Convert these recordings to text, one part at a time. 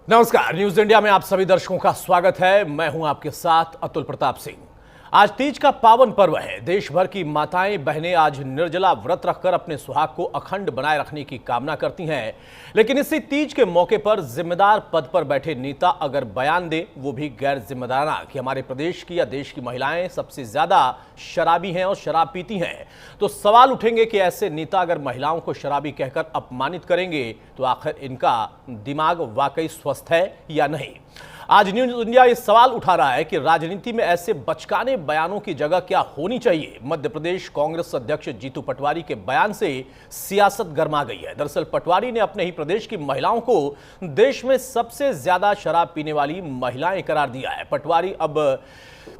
नमस्कार, news India में आप सभी दर्शकों का स्वागत है। मैं हूं आपके साथ अतुल प्रताप सिंह। आज तीज का पावन पर्व है। देश भर की माताएं बहनें आज निर्जला व्रत रखकर अपने सुहाग को अखंड बनाए रखने की कामना करती हैं। लेकिन इसी तीज के मौके पर जिम्मेदार पद पर बैठे नेता अगर बयान दे, वो भी गैर जिम्मेदाराना, कि हमारे प्रदेश की या देश की महिलाएं सबसे ज्यादा शराबी हैं और शराब पीती हैं, तो सवाल उठेंगे कि ऐसे नेता अगर महिलाओं को शराबी कहकर अपमानित करेंगे तो आखिर इनका दिमाग वाकई स्वस्थ है या नहीं। आज न्यूज इंडिया इस सवाल उठा रहा है कि राजनीति में ऐसे बचकाने बयानों की जगह क्या होनी चाहिए। मध्य प्रदेश कांग्रेस अध्यक्ष जीतू पटवारी के बयान से सियासत गर्मा गई है। दरअसल पटवारी ने अपने ही प्रदेश की महिलाओं को देश में सबसे ज्यादा शराब पीने वाली महिलाएं करार दिया है। पटवारी अब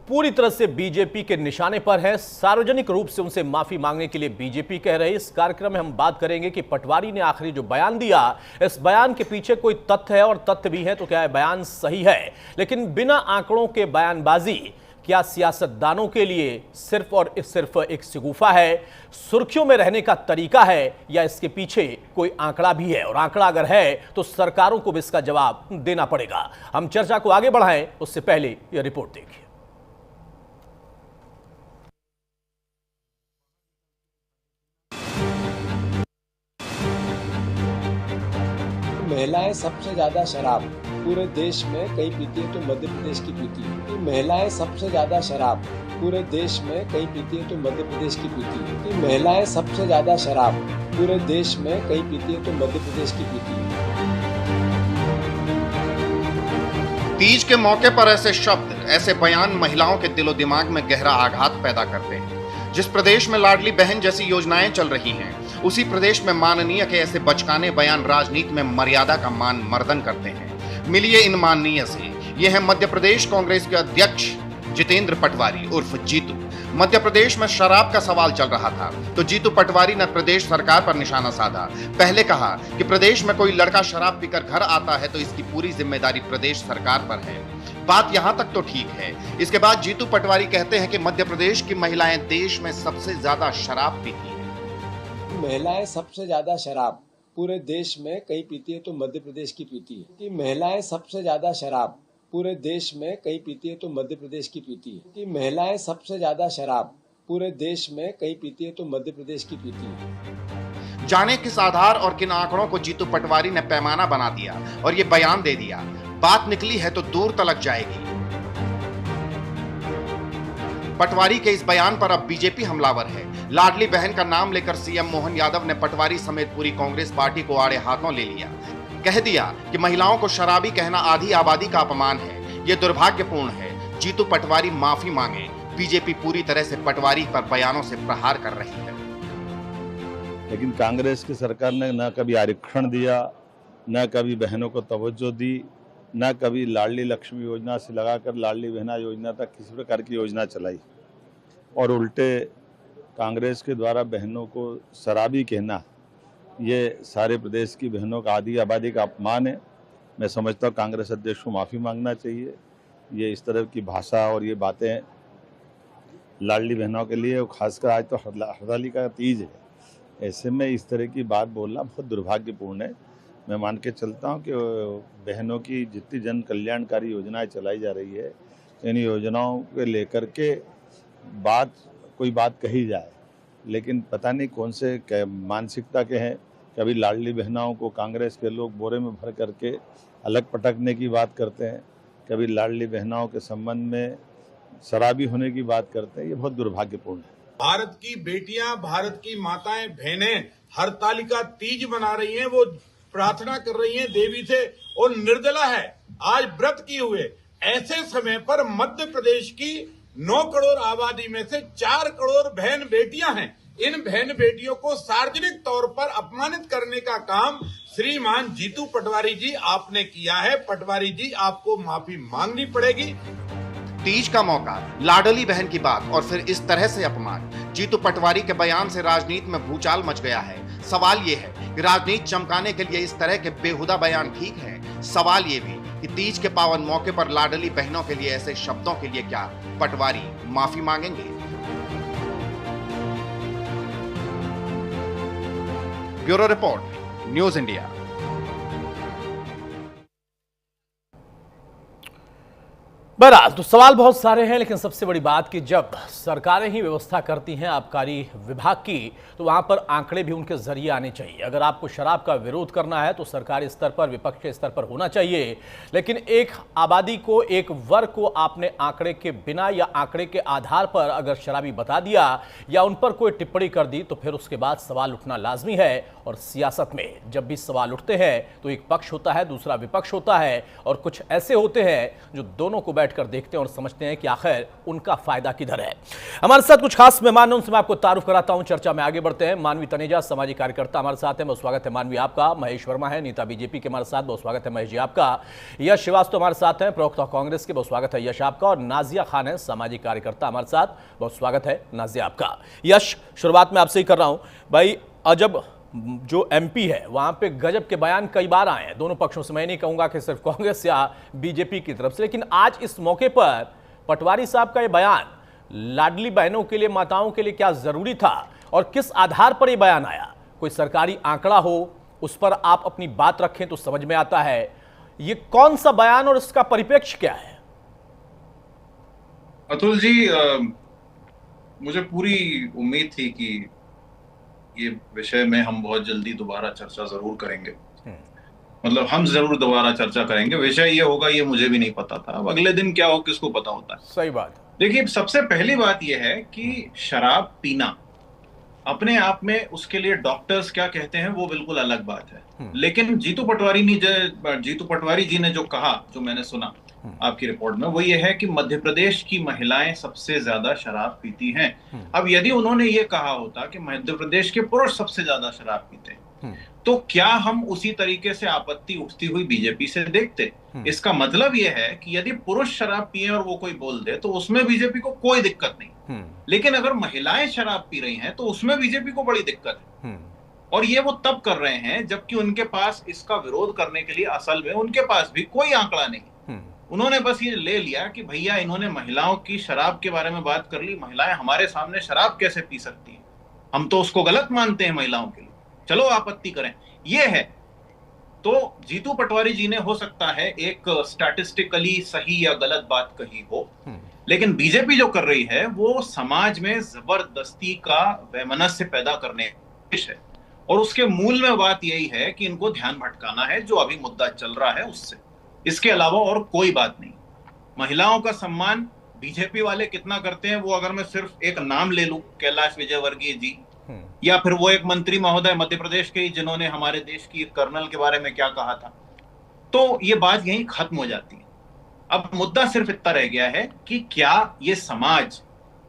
पूरी तरह से बीजेपी के निशाने पर है। सार्वजनिक रूप से उनसे माफी मांगने के लिए बीजेपी कह रही है। इस कार्यक्रम में हम बात करेंगे कि पटवारी ने आखिरी जो बयान दिया, इस बयान के पीछे कोई तथ्य है, और तथ्य भी है तो क्या है बयान सही है। लेकिन बिना आंकड़ों के बयानबाजी क्या सियासतदानों के लिए सिर्फ और सिर्फ एक शगुफा है, सुर्खियों में रहने का तरीका है, या इसके पीछे कोई आंकड़ा भी है? और आंकड़ा अगर है तो सरकारों को भी इसका जवाब देना पड़ेगा। हम चर्चा को आगे बढ़ाएं उससे पहले यह रिपोर्ट देखिए। महिलाएं सबसे ज्यादा शराब पूरे देश में कहीं पीती है तो मध्य प्रदेश की पीती है। महिलाएं सबसे ज्यादा शराब पूरे देश में कहीं पीती है तो मध्य प्रदेश की पीती है। महिलाएं सबसे ज्यादा शराब पूरे देश में कहीं पीती है तो मध्य प्रदेश की पीती है। तीज के मौके पर ऐसे शब्द, ऐसे बयान महिलाओं के दिलो दिमाग में गहरा आघात पैदा करते हैं। जिस प्रदेश में लाडली बहन जैसी योजनाएं चल रही हैं, उसी प्रदेश में माननीय के ऐसे बचकाने बयान राजनीति में मर्यादा का मान मर्दन करते हैं। मिलिए इन माननीय से। ये है मध्य प्रदेश कांग्रेस के अध्यक्ष जितेंद्र पटवारी उर्फ जीतू। मध्य प्रदेश में शराब का सवाल चल रहा था तो जीतू पटवारी ने प्रदेश सरकार पर निशाना साधा। पहले कहा कि प्रदेश में कोई लड़का शराब पीकर घर आता है तो इसकी पूरी जिम्मेदारी प्रदेश सरकार पर है। बात यहां तक तो ठीक है। इसके बाद जीतू पटवारी कहते हैं कि मध्य प्रदेश की महिलाएं देश में सबसे ज्यादा शराब पीती हैं। महिलाएं सबसे ज्यादा शराब पूरे देश में कहीं पीती है तो मध्य प्रदेश की पीती है। कि महिलाएं सबसे ज्यादा शराब पूरे देश में कहीं पीती है तो मध्य प्रदेश की पीती है। कि महिलाएं सबसे ज्यादा शराब पूरे देश में कहीं पीती है तो मध्य प्रदेश की पीती है। जाने किस आधार और किन आंकड़ों को जीतू पटवारी ने पैमाना बना दिया और ये बयान दे दिया। बात निकली है तो दूर तलक जाएगी। पटवारी के इस बयान पर अब बीजेपी हमलावर है। लाडली बहन का नाम लेकर सीएम मोहन यादव ने पटवारी समेत पूरी कांग्रेस पार्टी को आड़े हाथों ले लिया। कह दिया कि महिलाओं को शराबी कहना आधी आबादी का अपमान है, यह दुर्भाग्यपूर्ण है। जीतू पटवारी माफी मांगे। बीजेपी पूरी तरह से पटवारी पर बयानों से प्रहार कर रही है। लेकिन कांग्रेस की सरकार ने न कभी आरक्षण दिया, न कभी बहनों को तवज्जो दी, न कभी लाडली लक्ष्मी योजना से लगाकर लाडली बहना योजना तक किसी प्रकार की योजना चलाई, और उल्टे कांग्रेस के द्वारा बहनों को शराबी कहना, ये सारे प्रदेश की बहनों का आधी आबादी का अपमान है। मैं समझता हूँ कांग्रेस अध्यक्ष को माफ़ी मांगना चाहिए। ये इस तरह की भाषा और ये बातें लाडली बहनों के लिए, खासकर आज तो हरताली का तीज है, ऐसे में इस तरह की बात बोलना बहुत दुर्भाग्यपूर्ण है। मैं मान के चलता हूँ कि बहनों की जितनी जन कल्याणकारी योजनाएं चलाई जा रही है, इन योजनाओं को लेकर के कोई बात कही जाए, लेकिन पता नहीं कौन से मानसिकता के हैं। कभी लाडली बहनाओं को कांग्रेस के लोग बोरे में भर करके अलग पटकने की बात करते हैं, कभी लाडली बहनाओं के संबंध में शराबी होने की बात करते हैं। ये बहुत दुर्भाग्यपूर्ण है। भारत की बेटियां, भारत की माताएं बहनें हरतालिका तीज मना रही हैं, वो प्रार्थना कर रही हैं देवी से, और निर्जला है आज व्रत किए हुए। ऐसे समय पर मध्य प्रदेश की 9 करोड़ आबादी में से 4 करोड़ बहन बेटियां हैं। इन बहन बेटियों को सार्वजनिक तौर पर अपमानित करने का काम श्रीमान जीतू पटवारी जी आपने किया है। पटवारी जी, आपको माफी मांगनी पड़ेगी। तीज का मौका, लाडली बहन की बात और फिर इस तरह से अपमान। जीतू पटवारी के बयान से राजनीति में भूचाल मच गया है। सवाल ये है कि राजनीति चमकाने के लिए इस तरह के बेहुदा बयान ठीक है? सवाल ये भी कि तीज के पावन मौके पर लाडली बहनों के लिए ऐसे शब्दों के लिए क्या पटवारी माफी मांगेंगे? Bureau report, news India. बहरहाल तो सवाल बहुत सारे हैं, लेकिन सबसे बड़ी बात कि जब सरकारें ही व्यवस्था करती हैं आबकारी विभाग की, तो वहां पर आंकड़े भी उनके जरिए आने चाहिए। अगर आपको शराब का विरोध करना है तो सरकारी स्तर पर, विपक्ष के स्तर पर होना चाहिए, लेकिन एक आबादी को, एक वर्ग को आपने आंकड़े के बिना या आंकड़े के आधार पर अगर शराबी बता दिया या उन पर कोई टिप्पणी कर दी तो फिर उसके बाद सवाल उठना लाजमी है। और सियासत में जब भी सवाल उठते हैं तो एक पक्ष होता है, दूसरा विपक्ष होता है, और कुछ ऐसे होते हैं जो दोनों को बैठकर देखते हैं और समझते हैं कि आखिर उनका फायदा किधर है। हमारे साथ कुछ खास मेहमान हैं, उनसे मैं आपको तारुफ कराता हूं। चर्चा में आगे बढ़ते हैं। मानवी तनेजा सामाजिक कार्यकर्ता हमारे साथ हैं, बहुत स्वागत है मानवी आपका। महेश वर्मा है, नेता बीजेपी के, हमारे साथ, बहुत स्वागत है महेश जी आपका। यश श्रीवास्तव हमारे साथ हैं, प्रवक्ता कांग्रेस के, बहुत स्वागत है यश आपका। और नाजिया खान है, सामाजिक कार्यकर्ता हमारे साथ, बहुत स्वागत है नाजिया आपका। यश, शुरुआत में आपसे ही कर रहा हूं भाई, अजब जो एमपी है वहां पे गजब के बयान कई बार आए हैं दोनों पक्षों से। मैं नहीं कहूंगा कि सिर्फ कांग्रेस या बीजेपी की तरफ से, लेकिन आज इस मौके पर पटवारी साहब का यह बयान लाडली बहनों के लिए, माताओं के लिए क्या जरूरी था और किस आधार पर यह बयान आया? कोई सरकारी आंकड़ा हो, उस पर आप अपनी बात रखें तो समझ में आता है। ये कौन सा बयान और इसका परिप्रेक्ष्य क्या है? अतुल जी, मुझे पूरी उम्मीद थी कि ये विषय में हम बहुत जल्दी दोबारा चर्चा जरूर करेंगे। मतलब हम जरूर दोबारा चर्चा करेंगे। विषय ये होगा ये मुझे भी नहीं पता था। अब अगले दिन क्या हो किसको पता होता है। सही बात। देखिए, सबसे पहली बात यह है कि शराब पीना अपने आप में, उसके लिए डॉक्टर्स क्या कहते हैं वो बिल्कुल अलग बात है। लेकिन जीतू पटवारी जी ने जो कहा, जो मैंने सुना आपकी रिपोर्ट में, वो ये है कि मध्य प्रदेश की महिलाएं सबसे ज्यादा शराब पीती हैं। अब यदि उन्होंने ये कहा होता कि मध्य प्रदेश के पुरुष सबसे ज्यादा शराब पीते हैं, तो क्या हम उसी तरीके से आपत्ति उठती हुई बीजेपी से देखते? इसका मतलब यह है कि यदि पुरुष शराब पिए और वो कोई बोल दे तो उसमें बीजेपी को कोई दिक्कत नहीं, लेकिन अगर महिलाएं शराब पी रही हैं तो उसमें बीजेपी को बड़ी दिक्कत है। और ये वो तब कर रहे हैं जबकि उनके पास इसका विरोध करने के लिए असल में उनके पास भी कोई आंकड़ा नहीं। उन्होंने बस ये ले लिया कि भैया इन्होंने महिलाओं की शराब के बारे में बात कर ली, महिलाएं हमारे सामने शराब कैसे पी सकती हैं, हम तो उसको गलत मानते हैं महिलाओं के लिए, चलो आपत्ति करें, ये है। तो जीतू पटवारी जी ने हो सकता है एक स्टैटिस्टिकली सही या गलत बात कही हो, लेकिन बीजेपी जो कर रही है वो समाज में जबरदस्ती का वैमनस्य पैदा करने है। और उसके मूल में बात यही है कि इनको ध्यान भटकाना है जो अभी मुद्दा चल रहा है उससे, इसके अलावा और कोई बात नहीं। महिलाओं का सम्मान बीजेपी वाले कितना करते हैं वो अगर मैं सिर्फ एक नाम ले लूं, कैलाश विजयवर्गीय जी, या फिर वो एक मंत्री महोदय मध्य प्रदेश के ही जिन्होंने हमारे देश की कर्नल के बारे में क्या कहा था, तो ये बात यहीं खत्म हो जाती है। अब मुद्दा सिर्फ इतना रह गया है कि क्या ये समाज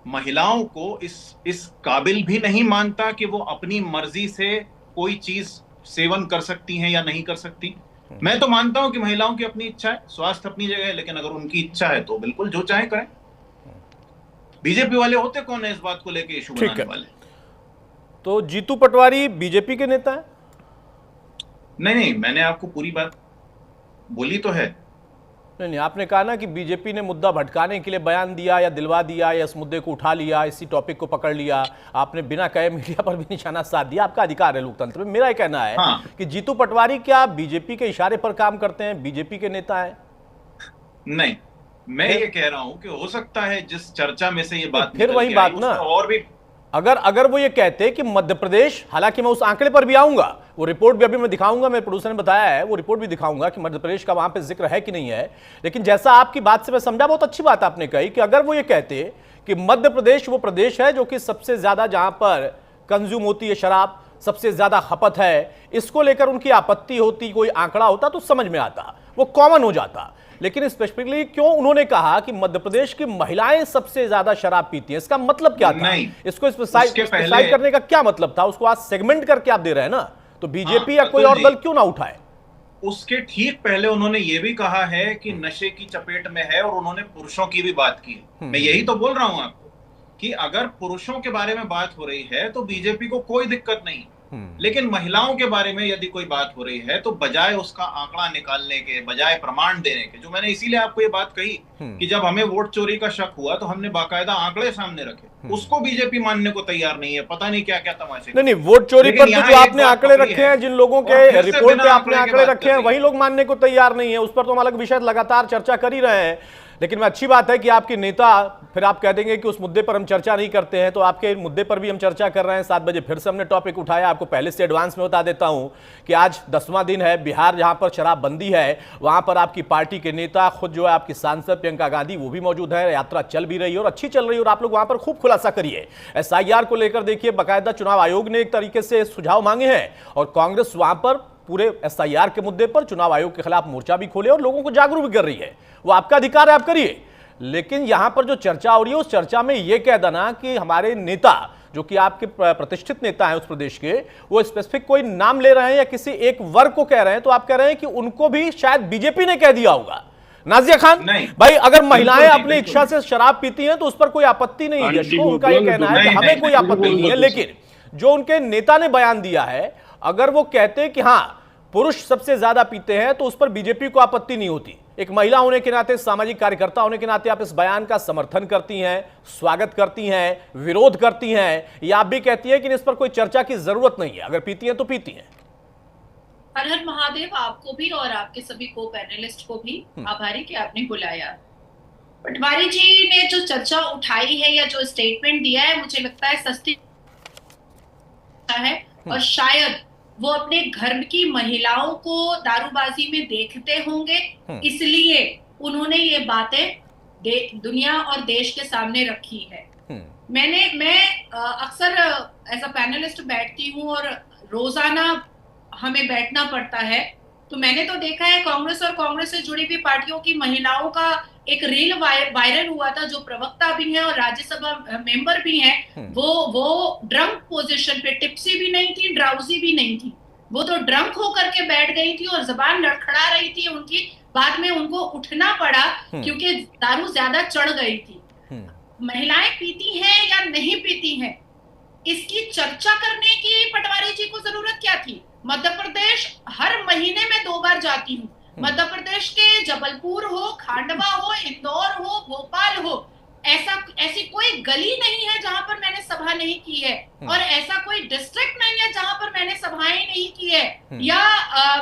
महिलाओं को इस काबिल भी नहीं मानता कि वो अपनी मर्जी से कोई चीज सेवन कर सकती हैं या नहीं कर सकती। मैं तो मानता हूं कि महिलाओं की अपनी इच्छा है, स्वास्थ्य अपनी जगह है, लेकिन अगर उनकी इच्छा है तो बिल्कुल जो चाहे करें। बीजेपी वाले होते कौन है इस बात को लेके इशू बनाने वाले? तो जीतू पटवारी बीजेपी के नेता है? नहीं, मैंने आपको पूरी बात बोली तो है। नहीं, आपने कहा ना कि बीजेपी ने मुद्दा भटकाने के लिए बयान दिया या दिलवा दिया या इस मुद्दे को उठा लिया, इसी टॉपिक को पकड़ लिया। आपने बिना कहे मीडिया पर भी निशाना साध दिया, आपका अधिकार है लोकतंत्र में। मेरा ये कहना है कि जीतू पटवारी क्या बीजेपी के इशारे पर काम करते हैं, बीजेपी के नेता है? नहीं, मैं ये कह रहा हूं कि हो सकता है जिस चर्चा में से ये बात, फिर वही बात ना, और भी अगर वो ये कहते कि मध्य प्रदेश, हालांकि मैं उस आंकड़े पर भी आऊंगा, वो रिपोर्ट भी अभी मैं दिखाऊंगा, मेरे प्रोड्यूसर ने बताया है, वो रिपोर्ट भी दिखाऊंगा कि मध्य प्रदेश का वहां पे जिक्र है कि नहीं है। लेकिन जैसा आपकी बात से मैं समझा, बहुत अच्छी बात आपने कही कि अगर वो ये कहते कि मध्य प्रदेश वो प्रदेश है जो कि सबसे ज्यादा जहां पर कंज्यूम होती है शराब, सबसे ज्यादा खपत है, इसको लेकर उनकी आपत्ति होती, कोई आंकड़ा होता तो समझ में आता, वो कॉमन हो जाता। लेकिन स्पेसिफिकली क्यों उन्होंने कहा कि मध्य प्रदेश की महिलाएं सबसे ज्यादा शराब पीती हैं, इसका मतलब क्या था? इसको स्पेसिफाई करने का क्या मतलब था? उसको आज सेगमेंट करके आप दे रहे हैं ना, तो बीजेपी या कोई और दल क्यों ना उठाए? उसके ठीक पहले उन्होंने ये भी कहा है कि नशे की चपेट में है, और उन्होंने पुरुषों की भी बात की है। मैं यही तो बोल रहा हूं आपको कि अगर पुरुषों के बारे में बात हो रही है तो बीजेपी को कोई दिक्कत नहीं, लेकिन महिलाओं के बारे में यदि कोई बात हो रही है तो बजाय उसका आंकड़ा निकालने के, बजाय प्रमाण देने के, जो मैंने इसीलिए आपको ये बात कही कि जब हमें वोट चोरी का शक हुआ तो हमने बाकायदा आंकड़े सामने रखे, उसको बीजेपी मानने को तैयार नहीं है। पता नहीं क्या क्या तमाशे। नहीं, वोट चोरी पर तो जो आपने आंकड़े रखे हैं, जिन लोगों के रिपोर्ट पे आपने आंकड़े रखे हैं, वही लोग मानने को तैयार नहीं है। उस पर तो हम अलग विषय लगातार चर्चा कर ही रहे हैं। लेकिन मैं अच्छी बात है कि आपके नेता, फिर आप कह देंगे कि उस मुद्दे पर हम चर्चा नहीं करते हैं, तो आपके मुद्दे पर भी हम चर्चा कर रहे हैं। 7 बजे फिर से हमने टॉपिक उठाया। आपको पहले से एडवांस में बता देता हूं कि आज 10वां दिन है। बिहार जहां पर शराबबंदी है, वहां पर आपकी पार्टी के नेता, खुद जो है आपकी सांसद प्रियंका गांधी, वो भी मौजूद है। यात्रा चल भी रही है और अच्छी चल रही है, और आप लोग वहां पर खूब खुलासा करिए। SIR को लेकर देखिए, बाकायदा चुनाव आयोग ने एक तरीके से सुझाव मांगे हैं, और कांग्रेस वहां पर पूरे SIR के मुद्दे पर चुनाव आयोग के खिलाफ मोर्चा भी खोले और लोगों को जागरूक भी कर रही है। वो आपका अधिकार है, आप करिए। लेकिन यहां पर जो चर्चा हो रही है, उस चर्चा में यह कह देना कि हमारे नेता, जो कि आपके प्रतिष्ठित नेता हैं उस प्रदेश के, वो स्पेसिफिक कोई नाम ले रहे हैं या किसी एक वर्ग को कह रहे हैं, तो आप कह रहे हैं कि उनको भी शायद बीजेपी ने कह दिया होगा। नाजिया खान भाई, अगर महिलाएं अपनी इच्छा से शराब पीती हैं तो उस पर कोई आपत्ति नहीं है। यश को उनका यह कहना है कि हमें कोई आपत्ति नहीं है, लेकिन जो उनके नेता ने बयान दिया है, अगर वो कहते कि हां पुरुष सबसे ज्यादा पीते हैं, तो उस पर बीजेपी को आपत्ति नहीं होती। एक महिला होने के नाते, सामाजिक कार्यकर्ता होने के नाते आप इस बयान का समर्थन करती हैं, स्वागत करती हैं, विरोध करती हैं, या आप भी कहती हैं कि इस पर कोई चर्चा की जरूरत नहीं है, अगर पीती हैं तो पीती हैं? हर हर महादेव। आपको भी और आपके सभी को पैनलिस्ट को भी आभारी कि आपने बुलाया। पटवारी जी ने जो चर्चा उठाई है या जो स्टेटमेंट दिया है, मुझे लगता है सस्ती है, और शायद वो अपने घर की महिलाओं को दारूबाजी में देखते होंगे, इसलिए उन्होंने ये बातें दुनिया और देश के सामने रखी है। मैं अक्सर एज अ पैनलिस्ट बैठती हूँ और रोजाना हमें बैठना पड़ता है, तो मैंने तो देखा है कांग्रेस और कांग्रेस से जुड़ी हुई पार्टियों की महिलाओं का एक रील वायरल हुआ था, जो प्रवक्ता भी है और राज्यसभा मेंबर भी हैं, वो ड्रंक पोजीशन पे, टिप्सी भी नहीं थी, ड्राउजी भी नहीं थी, वो तो ड्रंक होकर के बैठ गई थी और जबान लड़खड़ा रही थी उनकी। बाद में उनको उठना पड़ा क्योंकि दारू ज्यादा चढ़ गई थी। महिलाएं पीती हैं या नहीं पीती हैं, इसकी चर्चा करने की पटवारी जी को जरूरत क्या थी? मध्य प्रदेश हर महीने में 2 बार जाती हूँ। मध्य प्रदेश के जबलपुर हो, खांडवा हो, इंदौर हो, भोपाल हो, ऐसी कोई गली नहीं है जहां पर मैंने सभा नहीं की है, और ऐसा कोई डिस्ट्रिक्ट नहीं है जहां पर मैंने सभाएं नहीं की है, या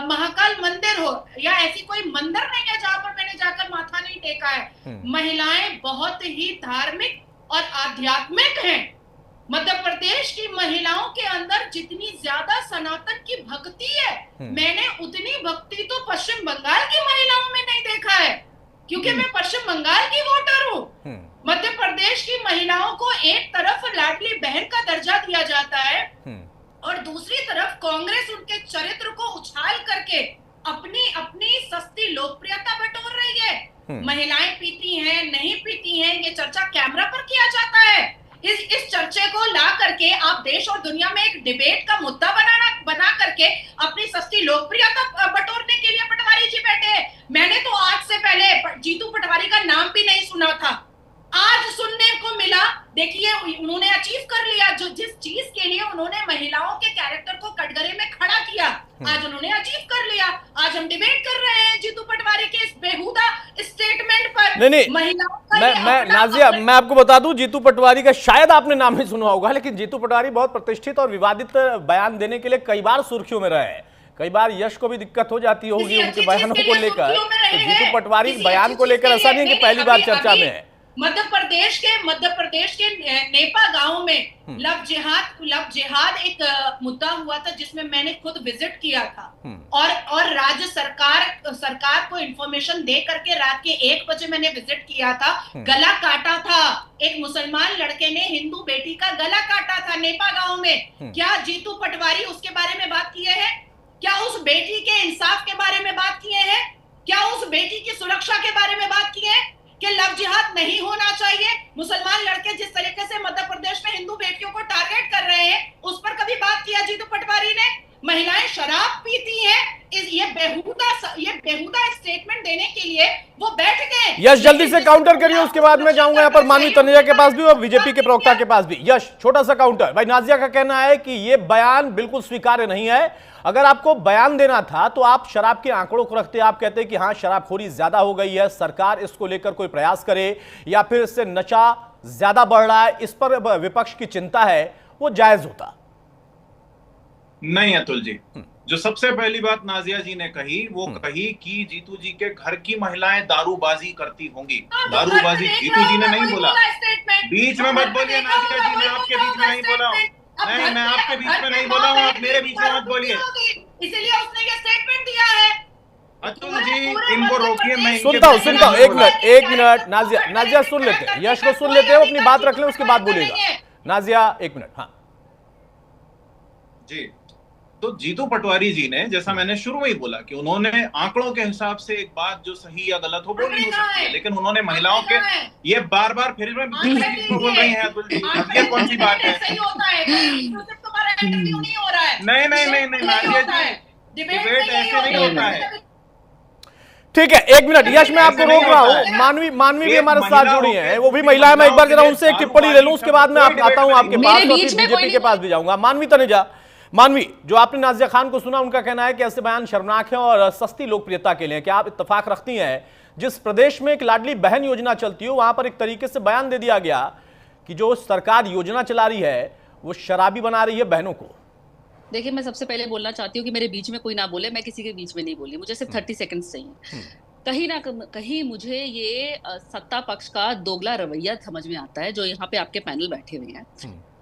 महाकाल मंदिर हो, या ऐसी कोई मंदिर नहीं है जहां पर मैंने जाकर माथा नहीं टेका है। महिलाएं बहुत ही धार्मिक और आध्यात्मिक हैं। मध्य प्रदेश की महिलाओं के अंदर जितनी ज्यादा सनातन की भक्ति है, मैंने उतनी भक्ति तो पश्चिम बंगाल की महिलाओं में नहीं देखा है, क्योंकि मैं पश्चिम बंगाल की वोटर हूँ। मध्य प्रदेश की महिलाओं को एक तरफ लाडली बहन का दर्जा दिया जाता है, और दूसरी तरफ कांग्रेस उनके चरित्र को उछाल करके अपनी सस्ती लोकप्रियता बटोर रही है। महिलाएं पीती हैं, नहीं पीती हैं, ये चर्चा कैमरा पर किया जाता है। इस चर्चे को ला करके आप देश और दुनिया में एक डिबेट का मुद्दा बना करके अपनी सस्ती लोकप्रियता बटोरने के लिए पटवारी जी बैठे हैं। मैंने तो आज से पहले जीतू पटवारी का नाम भी नहीं सुना था, आज सुनने को मिला। देखिए, उन्होंने अचीव कर लिया, जो जिस चीज के लिए उन्होंने महिलाओं के कैरेक्टर को कटघरे में खड़ा किया, आज उन्होंने अचीव कर लिया। आज हम डिबेट कर रहे हैं जीतू पटवारी के इस बेहुदा स्टेटमेंट पर। नहीं, महिलाओं का मैं नाजिया, मैं आपको बता दूं, जीतू पटवारी का शायद आपने नाम नहीं सुना होगा, लेकिन जीतू पटवारी बहुत प्रतिष्ठित और विवादित बयान देने के लिए कई बार सुर्खियों में रहे हैं। कई बार यश को भी दिक्कत हो जाती होगी उनके बयानों को लेकर। तो जीतू पटवारी बयान को लेकर ऐसा नहीं है कि पहली बार चर्चा में है। मध्य प्रदेश के नेपा गांव में लव जिहाद एक मुद्दा हुआ था, जिसमें मैंने खुद विजिट किया था, और राज्य सरकार को इंफॉर्मेशन दे करके रात के 1 बजे मैंने विजिट किया था। गला काटा था, एक मुसलमान लड़के ने हिंदू बेटी का गला काटा था नेपा गांव में। क्या जीतू पटवारी उसके बारे में बात किए हैं? क्या उस बेटी के इंसाफ के बारे में बात किए हैं? क्या उस बेटी की सुरक्षा के बारे में बात किए हैं कि लव जिहाद नहीं होना चाहिए? मुसलमान लड़के जिस तरीके से मध्य प्रदेश में हिंदू बेटियों को टारगेट कर रहे हैं, उस पर कभी बात किया जीतू पटवारी ने? महिलाएं शराब पीती हैं, ये बेहुदा स्टेटमेंट देने के लिए वो बैठ गए। यश, जल्दी से काउंटर करिए, उसके बाद मैं जाऊंगा यहाँ पर मानवी तनेजा के पास भी और बीजेपी के प्रवक्ता के पास भी। यश, छोटा सा काउंटर। भाई, नाजिया का कहना है कि ये बयान बिल्कुल स्वीकार्य नहीं है। अगर आपको बयान देना था तो आप शराब के आंकड़ों को रखते, आप कहते कि हाँ शराबखोरी ज्यादा हो गई है, सरकार इसको लेकर कोई प्रयास करे, या फिर इससे नशा ज्यादा बढ़ रहा है, इस पर विपक्ष की चिंता है, वो जायज होता। नहीं अतुल जी, जो सबसे पहली बात नाजिया जी ने कही वो कही कि जीतू जी के घर की महिलाएं दारूबाजी करती होंगी। दारूबाजी जीतू जी ने नहीं बोला। बीच में मत बोलिए नाजिया जी, मैं आपके बीच में नहीं बोला हूँ। नहीं, मैं आपके बीच में नहीं बोला हूँ, आप मेरे बीच में मत बोलिए। इसीलिए उसने ये स्टेटमेंट दिया है। अतुल जी इनको रोकिए, मैं सुनता हूँ, एक मिनट नाजिया सुन लेते हैं, यश को सुन लेते हैं, वो अपनी बात रख लें, उसके बाद बोलेगा। नाजिया एक मिनट। हाँ जी, तो जीतू पटवारी जी ने, जैसा मैंने शुरू में ही बोला कि उन्होंने आंकड़ों के हिसाब से एक बात जो सही या गलत हो बोली हो सकती है, लेकिन उन्होंने महिलाओं के ये बार बार फिर बोल रही है अतुल जी, ये कौन सी बात है? नहीं नाजिया जी, डिबेट ऐसे नहीं होता है। ठीक है, एक मिनट यश, मैं आपको रोक रहा हूँ। मानवी भी हमारे साथ जुड़ी हैं, वो भी महिला है। मैं एक बार जरा उनसे एक टिप्पणी ले लूं, उसके बाद मैं आता हूं आपके पास, तो फिर बीजेपी के पास भी जाऊंगा। मानवी तनेजा, मानवी, जो आपने नाजिया खान को सुना, उनका कहना है कि ऐसे बयान शर्मनाक है और सस्ती लोकप्रियता के लिए। क्या आप इत्तेफाक रखती हैं जिस प्रदेश में एक लाडली बहन योजना चलती हो, वहां पर एक तरीके से बयान दे दिया गया कि जो सरकार योजना चला रही है वो शराबी बना रही है बहनों को? देखिए, मैं सबसे पहले बोलना चाहती हूँ कि मेरे बीच में कोई ना बोले, मैं किसी के बीच में नहीं बोली, मुझे सिर्फ 30 सेकंड्स चाहिए। कहीं ना कहीं मुझे ये सत्ता पक्ष का दोगला रवैया समझ में आता है जो यहाँ पे आपके पैनल बैठे हुए हैं।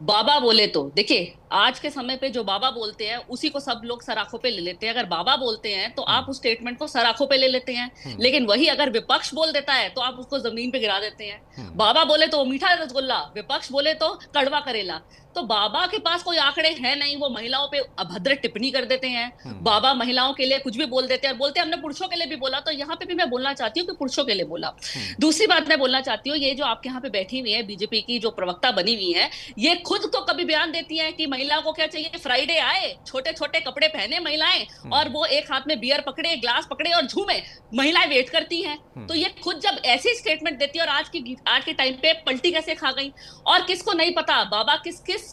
बाबा बोले तो देखिए, आज के समय पे जो बाबा बोलते हैं उसी को सब लोग सराखों पे ले लेते हैं। अगर बाबा बोलते हैं तो आप उस स्टेटमेंट को सराखों पे ले लेते हैं, लेकिन वही अगर विपक्ष बोल देता है तो आप उसको जमीन पे गिरा देते हैं। बाबा बोले तो मीठा रसगुल्ला, विपक्ष बोले तो कड़वा करेला। तो बाबा के पास कोई आंकड़े हैं नहीं, वो महिलाओं पे अभद्र टिप्पणी कर देते हैं। बाबा महिलाओं के लिए कुछ भी बोल देते हैं और बोलते हैं हमने पुरुषों के लिए भी बोला। तो यहाँ पे भी मैं बोलना चाहती हूँ कि पुरुषों के लिए बोला। दूसरी बात मैं बोलना चाहती हूँ, ये जो आपके यहाँ पे बैठी हुई है बीजेपी की जो प्रवक्ता बनी हुई है, ये खुद तो कभी बयान देती है कि महिला को क्या चाहिए, फ्राइडे आए, छोटे छोटे कपड़े पहने महिलाएं और वो एक हाथ में बियर पकड़े, ग्लास पकड़े और झूमे, महिलाएं वेट करती हैं। तो ये खुद जब ऐसी स्टेटमेंट देती है, और आज के टाइम पे पलटी कैसे खा गई, और किसको नहीं पता बाबा किस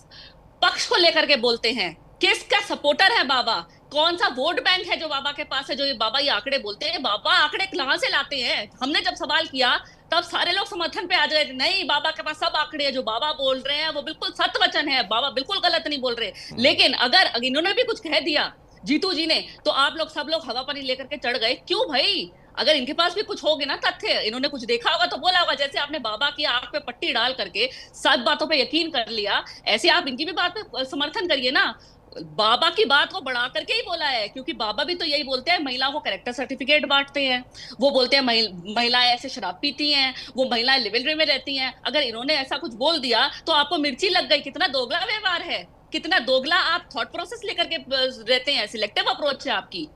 पक्ष को लेकर के बोलते हैं, किसका सपोर्टर है बाबा, कौन सा वोट बैंक है जो बाबा के पास है, जो ये बाबा ये आंकड़े बोलते हैं। बाबा आंकड़े कहां से लाते हैं? हमने जब सवाल किया तब सारे लोग समर्थन पे आ गए, नहीं बाबा के पास सब आंकड़े हैं, जो बाबा बोल रहे हैं वो बिल्कुल सत्य वचन है, बाबा बिल्कुल गलत नहीं बोल रहे। लेकिन अगर इन्होंने भी कुछ कह दिया जीतू जी ने, तो आप लोग सब लोग हवा पानी लेकर के चढ़ गए। क्यों भाई? अगर इनके पास भी कुछ होगे ना तथ्य, इन्होंने कुछ देखा होगा तो बोला होगा। जैसे आपने बाबा की आंख पे पट्टी डाल करके सब बातों पे यकीन कर लिया, ऐसे आप इनकी भी बात पे समर्थन करिए ना। बाबा की बात को बढ़ा करके ही बोला है, क्योंकि बाबा भी तो यही बोलते हैं, महिलाओं को कैरेक्टर सर्टिफिकेट बांटते हैं। वो बोलते हैं महिलाएं ऐसे शराब पीती हैं, वो महिलाएं लिविंग में रहती हैं। अगर इन्होंने ऐसा कुछ बोल दिया तो आपको मिर्ची लग गई। कितना दोगला व्यवहार है, कितना दोगला आप थॉट प्रोसेस लेकर के रहते हैं, सिलेक्टिव अप्रोच है आपकी।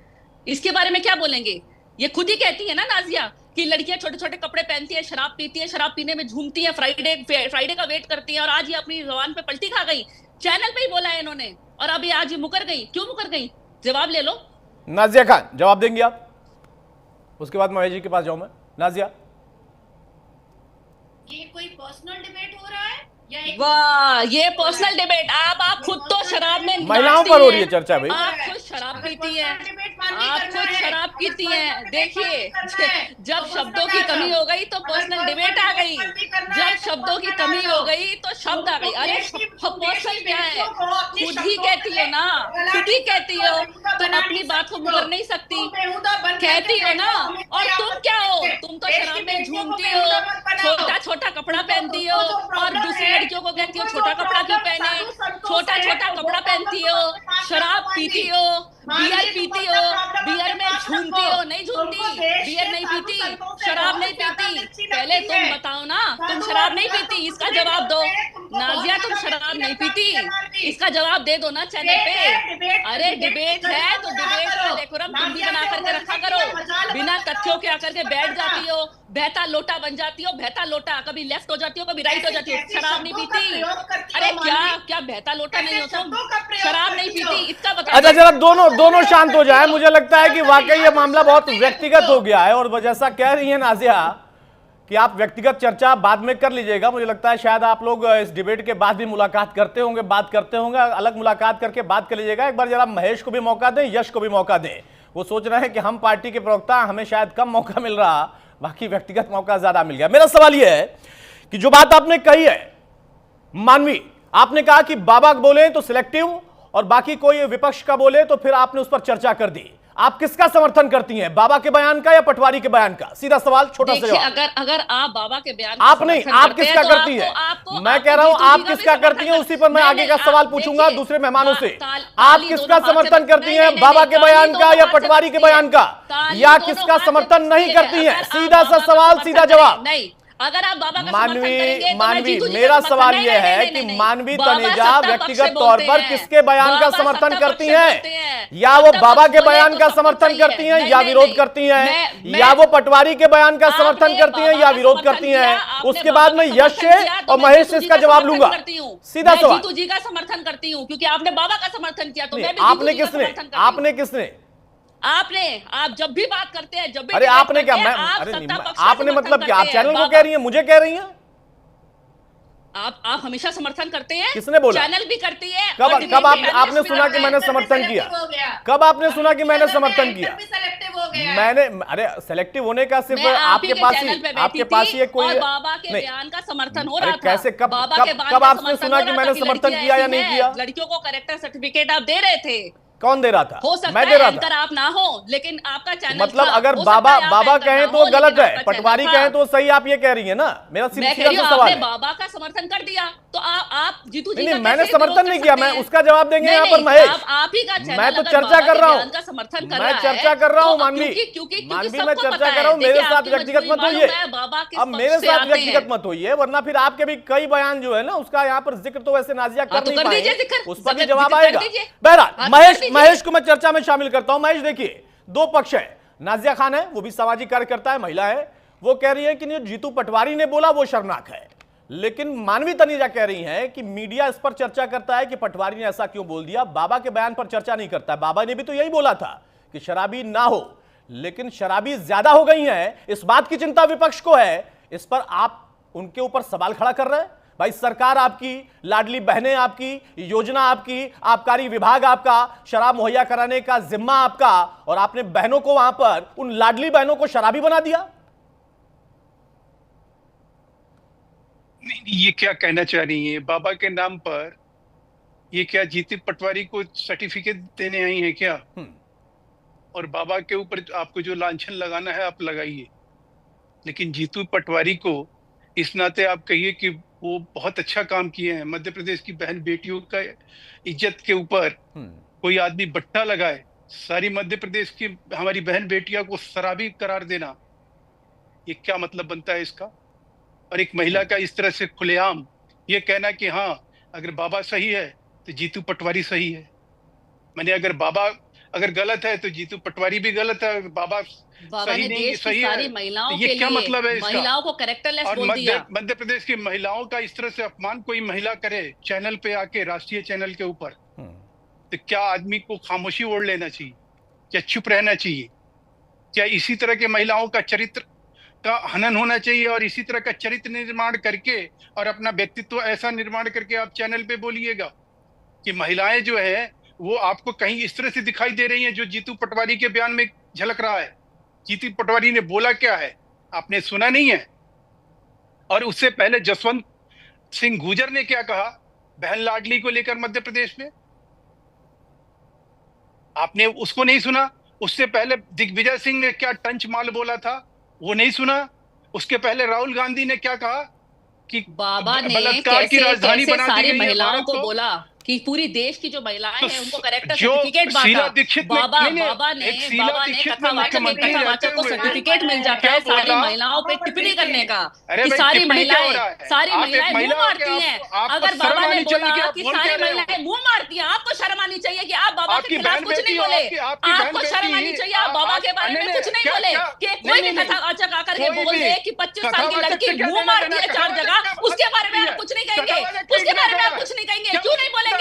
इसके बारे में क्या बोलेंगे? ये खुद ही कहती है ना नाजिया कि लड़कियां छोटे छोटे कपड़े पहनती है, शराब पीती है, शराब पीने में झूमती है, फ्राइडे का वेट करती है, और आज ये अपनी जबान पे पलटी खा गई। चैनल पे ही बोला है इन्होंने, और अभी आज ये मुकर गई। क्यों मुकर गई? जवाब ले लो। नाजिया खान जवाब देंगी आप? उसके बाद महेश जी के पास जाऊं मैं। नाजिया, ये कोई पर्सनल डिबेट हो रहा है या एक... वाह, ये पर्सनल डिबेट। आप खुद तो शराब में महिलाओं पर हो रही है चर्चा भाई। आप खुद शराब पीती हैं, आप खुद शराब पीती हैं। देखिए, जब शब्दों की कमी हो गई तो पर्सनल डिबेट आ गई, जब शब्दों की कमी हो गई तो शब्द आ गई। अरे पर्सनल क्या है? खुद ही कहती हो ना, खुद ही कहती हो, तुम अपनी बात को मुकर नहीं सकती, कहती हो ना। और तुम क्या हो? तुम तो शराब में झूमती हो, छोटा छोटा कपड़ा पहनती हो, और दूसरी लड़कियों को कहती हो छोटा कपड़ा क्यों पहने, छोटा छोटा कपड़ा पहनती हो, शराब पीती हो, बियर पीती हो, बियर में झूमती हो। नहीं झूमती, बियर नहीं पीती, शराब नहीं पीती। पहले तुम बताओ ना, तुम शराब नहीं पीती, इसका जवाब दो। नाजिया, तुम शराब नहीं पीती, इसका जवाब दे दो ना चैनल पे। अरे डिबेट है तो डिबेट का डेकोरम तुम भी बना करके रखा करो। बिना तथ्यों के आकर के बैठ जाती हो, बहता लोटा बन जाती हो, बहता लोटा, कभी लेफ्ट हो जाती हो, कभी राइट हो जाती हो। शराब नहीं पीती? अरे क्या बहता लोटा नहीं हो तुम? शराब नहीं पीती, इसका बता। अच्छा, जरा दोनों शांत हो जाए। मुझे लगता है कि वाकई ये मामला बहुत व्यक्तिगत हो गया है, और जैसा कह रही है नाजिया कि आप व्यक्तिगत चर्चा बाद में कर लीजिएगा। मुझे लगता है शायद आप लोग इस डिबेट के बाद भी मुलाकात करते होंगे, बात करते होंगे, अलग मुलाकात करके बात कर लीजिएगा। एक बार जरा महेश को भी मौका दें, यश को भी मौका दें। वो सोच रहे हैं कि हम पार्टी के प्रवक्ता, हमें शायद कम मौका मिल रहा, बाकी व्यक्तिगत मौका ज्यादा मिल गया। मेरा सवाल यह है कि जो बात आपने कही है मानवी, आपने कहा कि बाबा बोले तो सिलेक्टिव और बाकी कोई विपक्ष का बोले तो फिर आपने उस पर चर्चा कर दी। आप किसका समर्थन करती हैं, बाबा के बयान का या पटवारी के बयान का? सीधा सवाल, छोटा सा जवाब। अगर आप बाबा के बयान आप नहीं, आप किसका करती है? मैं कह रहा हूं आप किसका करती हैं, उसी पर मैं आगे का सवाल पूछूंगा दूसरे मेहमानों से। आप किसका समर्थन करती हैं, बाबा के बयान का या पटवारी के बयान का, या किसका समर्थन नहीं करती हैं? सीधा सा सवाल, सीधा जवाब। नहीं, अगर आप बाबा का मानवी मेरा सवाल यह है कि मानवी तनेजा व्यक्तिगत तौर पर किसके बयान का समर्थन करती हैं? या वो बाबा के बयान का समर्थन करती हैं या विरोध करती हैं, या वो पटवारी के बयान का समर्थन करती हैं या विरोध करती हैं? उसके बाद मैं यश से और महेश से इसका जवाब लूंगा। सीधा सवाल। जीतू जी का समर्थन करती हूँ क्योंकि आपने बाबा का समर्थन किया, तो मैं भी आपने किसने? आपने किसने? आप जब भी बात करते हैं, जब भी अरे आपने क्या, मैं अरे नहीं, आपने मतलब क्या? आप चैनल को कह रही हैं, मुझे कह रही हैं? आप हमेशा समर्थन करते हैं। किसने बोला? चैनल भी करती है। कब आपने सुना कि मैंने समर्थन किया? कब आपने सुना कि मैंने समर्थन किया? मैंने, अरे सेलेक्टिव होने का सिर्फ आपके पास ही कोई बाबा के बयान का समर्थन हो रहा था। कैसे, कब आपने सुना कि मैंने समर्थन किया या नहीं किया? लड़कियों को कैरेक्टर सर्टिफिकेट आप दे रहे थे। कौन दे रहा था? हो सकता मैं दे रहा था। आप ना हो, लेकिन आपका चैनल मतलब अगर बाबा कहें तो गलत है, पटवारी कहें तो सही, आप ये कह रही है ना? मेरा सीधा सवाल है। बाबा का समर्थन कर दिया तो आप जीतू जी नहीं, मैंने समर्थन नहीं किया, मैं उसका जवाब देंगे यहाँ पर महेश। आप ही का चैनल, मैं तो चर्चा कर रहा हूँ, मैं चर्चा कर रहा हूँ मानवी, मैं चर्चा कर रहा हूँ। मेरे साथ व्यक्तिगत मत होइए, अब मेरे साथ व्यक्तिगत मत होइए, वरना फिर आपके भी कई बयान जो है ना उसका यहाँ पर जिक्र तो वैसे नाजिया कर नहीं पाएंगे, उस पर भी जवाब आएगा। बहरहाल महेश को मैं चर्चा में शामिल करता हूं। महेश देखिए, दो पक्ष है। नाजिया खान है, वो भी सामाजिक कार्यकर्ता है, महिला है, वो कह रही है कि जो जीतू पटवारी ने बोला वो शर्मनाक है, लेकिन मानवी तनेजा कह रही है कि मीडिया इस पर चर्चा करता है कि पटवारी ने ऐसा क्यों बोल दिया, बाबा के बयान पर चर्चा नहीं करता है। बाबा ने भी तो यही बोला था कि शराबी ना हो, लेकिन शराबी ज्यादा हो गई है, इस बात की चिंता विपक्ष को है। इस पर आप उनके ऊपर सवाल खड़ा कर रहे हैं। भाई सरकार आपकी, लाडली बहनें आपकी, योजना आपकी, आबकारी विभाग आपका, शराब मुहैया कराने का जिम्मा आपका, और आपने बहनों को वहां पर, उन लाडली बहनों को शराबी बना दिया। नहीं, ये क्या कहना चाह रही है? बाबा के नाम पर ये क्या जीतू पटवारी को सर्टिफिकेट देने आई है क्या? और बाबा के ऊपर आपको जो लांछन लगाना है आप लगाइए, लेकिन जीतू पटवारी को इस नाते आप कहिए कि वो बहुत अच्छा काम किए हैं। मध्य प्रदेश की बहन बेटियों का इज्जत के ऊपर कोई आदमी बट्टा लगाए, सारी मध्य प्रदेश की हमारी बहन बेटियों को शराबी करार देना, ये क्या मतलब बनता है इसका? और एक महिला का इस तरह से खुलेआम ये कहना कि हाँ अगर बाबा सही है तो जीतू पटवारी सही है। मैंने अगर बाबा अगर गलत है तो जीतू पटवारी भी गलत है, बाबा सही नहीं सही है, तो ये क्या मतलब है इसका? महिलाओं को कैरेक्टरलेस बोल दिया। मध्य प्रदेश की महिलाओं का इस तरह से अपमान कोई महिला करे चैनल पे आके, राष्ट्रीय चैनल के ऊपर, तो क्या आदमी को खामोशी ओढ़ लेना चाहिए? क्या चुप रहना चाहिए? क्या इसी तरह के महिलाओं का चरित्र का हनन होना चाहिए और इसी तरह का चरित्र निर्माण करके और अपना व्यक्तित्व ऐसा निर्माण करके आप चैनल पे बोलिएगा कि महिलाएं जो है वो आपको कहीं इस तरह से दिखाई दे रही हैं जो जीतू पटवारी के बयान में झलक रहा है? जीतू पटवारी ने बोला क्या है आपने सुना नहीं है? और उससे पहले जसवंत सिंह गुर्जर ने क्या कहा बहन लाडली को लेकर मध्य प्रदेश में, आपने उसको नहीं सुना? उससे पहले दिग्विजय सिंह ने क्या टंच माल बोला था वो नहीं सुना? उसके पहले राहुल गांधी ने क्या कहा कि बाबा ने बलात्कार की राजधानी बना दी सारी गई है महिलाओं भारत को बोला कि पूरी देश की जो महिलाएं हैं उनको कैरेक्टर जो सर्टिफिकेट शीला बांटा। दीक्षित बाबा नहीं, बाबा ने दीक्षित कथावाचक को सर्टिफिकेट मिल जाता है सारी महिलाओं पे टिप्पणी करने का कि सारी महिलाएं मुंह मारती हैं। अगर बाबा ने बोला कि सारी महिलाएं मुंह मारती हैं, आपको शर्म आनी चाहिए कि आप बाबा के खिलाफ कुछ नहीं बोले। आपको शर्म आनी चाहिए, आप बाबा के बारे में कुछ नहीं बोले कि कोई भी कथावाचक आकर के बोल दे कि 25 साल की लड़की मुंह मारती है 4 जगह, उसके बारे में आप कुछ नहीं कहेंगे, उसके बारे में आप कुछ नहीं कहेंगे। क्यों नहीं बोलेंगे?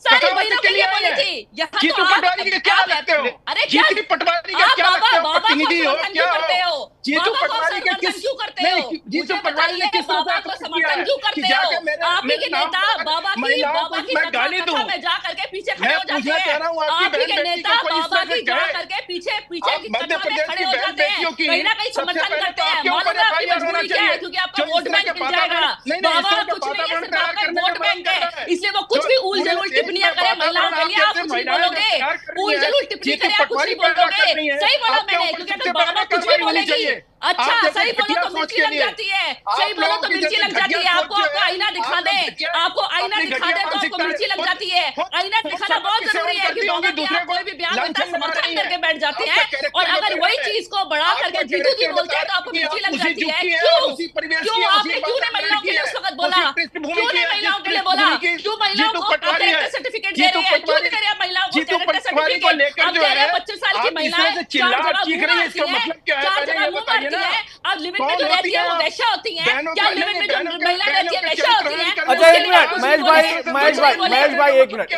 सारी बहनों के लिए बोले थी। यहाँ जीतू पटवारी के क्या लगते हो? अरे क्या जीतू पटवारी के क्या लगते हो? प्रतिनिधि हो क्या हो? जीतू पटवारी के किस क्यों करते हो? जीतू पटवारी ने किस बाबा को समर्थन क्यों करते हो? आप ही के नेता बाबा की गाली दूं में जा करके पीछे खड़े हो जाते हैं। आप ही के नेता बाबा की जा करके पीछे की कथा में खड़े हो जाते हैं, कहीं ना कहीं समर्थन करते हैं। मालूम है आपकी मजबूरी क्या है? क्योंकि आपका वोट बैंक मिल जाएगा। बाबा कुछ नहीं है, सिर्फ आपका वोट बैंक है, इसलिए वो कुछ भी उल जलूल टिप्पणियां करे महिलाओं के लिए कुछ नहीं बोलोगे, कूल जरूर टिप्पणी करे, आप कुछ नहीं बोलोगे। सही बोला मैंने, क्योंकि अगर बाबा कुछ भी बोलेगी, अच्छा सही बोलो तो मिर्ची लग जाती है, सही बोलो तो मिर्ची लग जाती है। आपको आईना दिखा दे, आपको आईना दिखा दे तो आपको मिर्ची लग जाती है। आईना दिखाना बहुत जरूरी है कि बाबा के आप कोई भी बयान होता है समर्थन करके बैठ जाते हैं, और अगर वही चीज को बढ़ा करके जीतू जी बोलते हैं तो आपको मिर्ची लग जाती है। क्यों आपने क्यों नहीं महिलाओं के लिए उस वक्त बोला, क्यों नहीं महिलाओं के लिए बोला, क्यों महिलाओं को कैरेक्टर सर्टिफिकेट दे रहे हैं, क्यों नहीं दे रहे हैं महिलाओं को कैरेक्टर सर्टिफिकेट? अब दे रहे हैं 25 साल की महिलाएं, 4 जगह मुंह मारती है, अब लिमिट में जो रहती है वो वैश्या होती है, क्या लिमिट में जो महिला रहती है वैश्या होती है? अच्छा एक मिनट महेश भाई एक मिनट,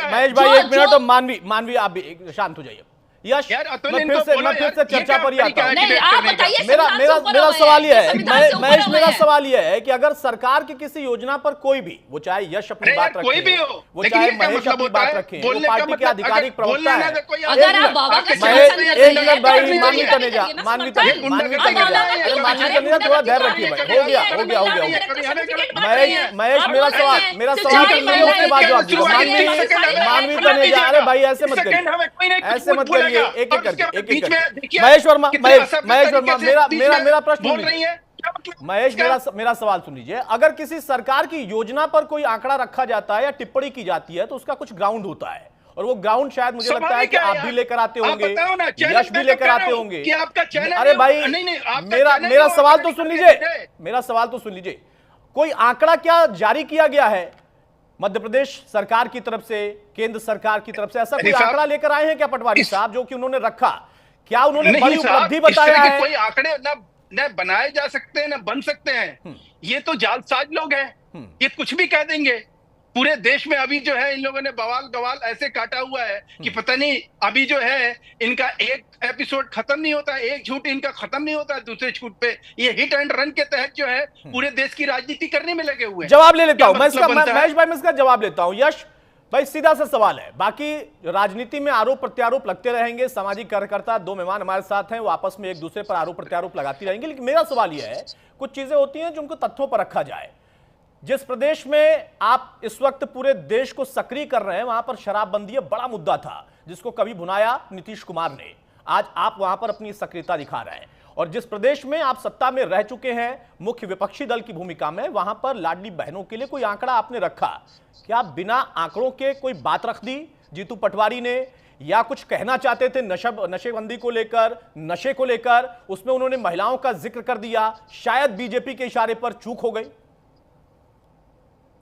और मानवी आप भी शांत हो जाइए। यश, मैं फिर से चर्चा पर ही आता हूँ। मेरा सवाल यह है, महेश मेरा सवाल यह है कि अगर सरकार की किसी योजना पर कोई भी, वो चाहे यश अपनी बात रखे, वो चाहे महेश अपनी बात रखे, वो पार्टी के आधिकारिक प्रवक्ता है। एक मिनट भाई, मानवी तनेजा थोड़ा धैर्य रखिए भाई, हो गया। महेश मेरा सवाल उसके बाद जवाब दीजिए। मानवी तनेजा, अरे भाई ऐसे मत करिए, एक करके महेश वर्मा, मेरा प्रश्न सुन लीजिए। महेश मेरा सवाल सुन लीजिए। अगर किसी सरकार की योजना पर कोई आंकड़ा रखा जाता है या टिप्पणी की जाती है तो उसका कुछ ग्राउंड होता है, और वो ग्राउंड शायद मुझे लगता है कि आप भी लेकर आते होंगे, यश भी लेकर आते होंगे। अरे भाई मेरा सवाल तो सुन लीजिए, कोई आंकड़ा क्या जारी किया गया है मध्य प्रदेश सरकार की तरफ से, केंद्र सरकार की तरफ से? ऐसा कोई आंकड़ा लेकर आए हैं क्या पटवारी साहब जो कि उन्होंने रखा? क्या उन्होंने बड़ी उपलब्धि बताया है? कोई आंकड़े न बनाए जा सकते हैं, न बन सकते हैं। ये तो जालसाज लोग हैं, ये कुछ भी कह देंगे। पूरे देश में अभी जो है इन लोगों ने बवाल गवाल ऐसे काटा हुआ है कि पता नहीं अभी जो है इनका एक एपिसोड खत्म नहीं होता, एक झूठ इनका खत्म नहीं होता दूसरे झूठ पे। ये हिट एंड रन के तहत जो है पूरे देश की राजनीति करने में लगे हुए हैं। जवाब ले लेता हूं महेश भाई, मैं इसका जवाब लेता हूं। यश भाई सीधा सा सवाल है, बाकी राजनीति में आरोप प्रत्यारोप लगते रहेंगे, सामाजिक कार्यकर्ता, 2 मेहमान हमारे साथ हैं, वो आपस में एक दूसरे पर आरोप प्रत्यारोप लगाती रहेंगे, लेकिन मेरा सवाल यह है, कुछ चीजें होती हैं जिनको तथ्यों पर रखा जाए। जिस प्रदेश में आप इस वक्त पूरे देश को सक्रिय कर रहे हैं, वहां पर शराबबंदी बड़ा मुद्दा था जिसको कभी भुनाया नीतीश कुमार ने। आज आप वहां पर अपनी सक्रियता दिखा रहे हैं, और जिस प्रदेश में आप सत्ता में रह चुके हैं मुख्य विपक्षी दल की भूमिका में, वहां पर लाडली बहनों के लिए कोई आंकड़ा आपने रखा? क्या बिना आंकड़ों के कोई बात रख दी जीतू पटवारी ने, या कुछ कहना चाहते थे नशेबंदी को लेकर, नशे को लेकर, उसमें उन्होंने महिलाओं का जिक्र कर दिया, शायद बीजेपी के इशारे पर चूक हो गई?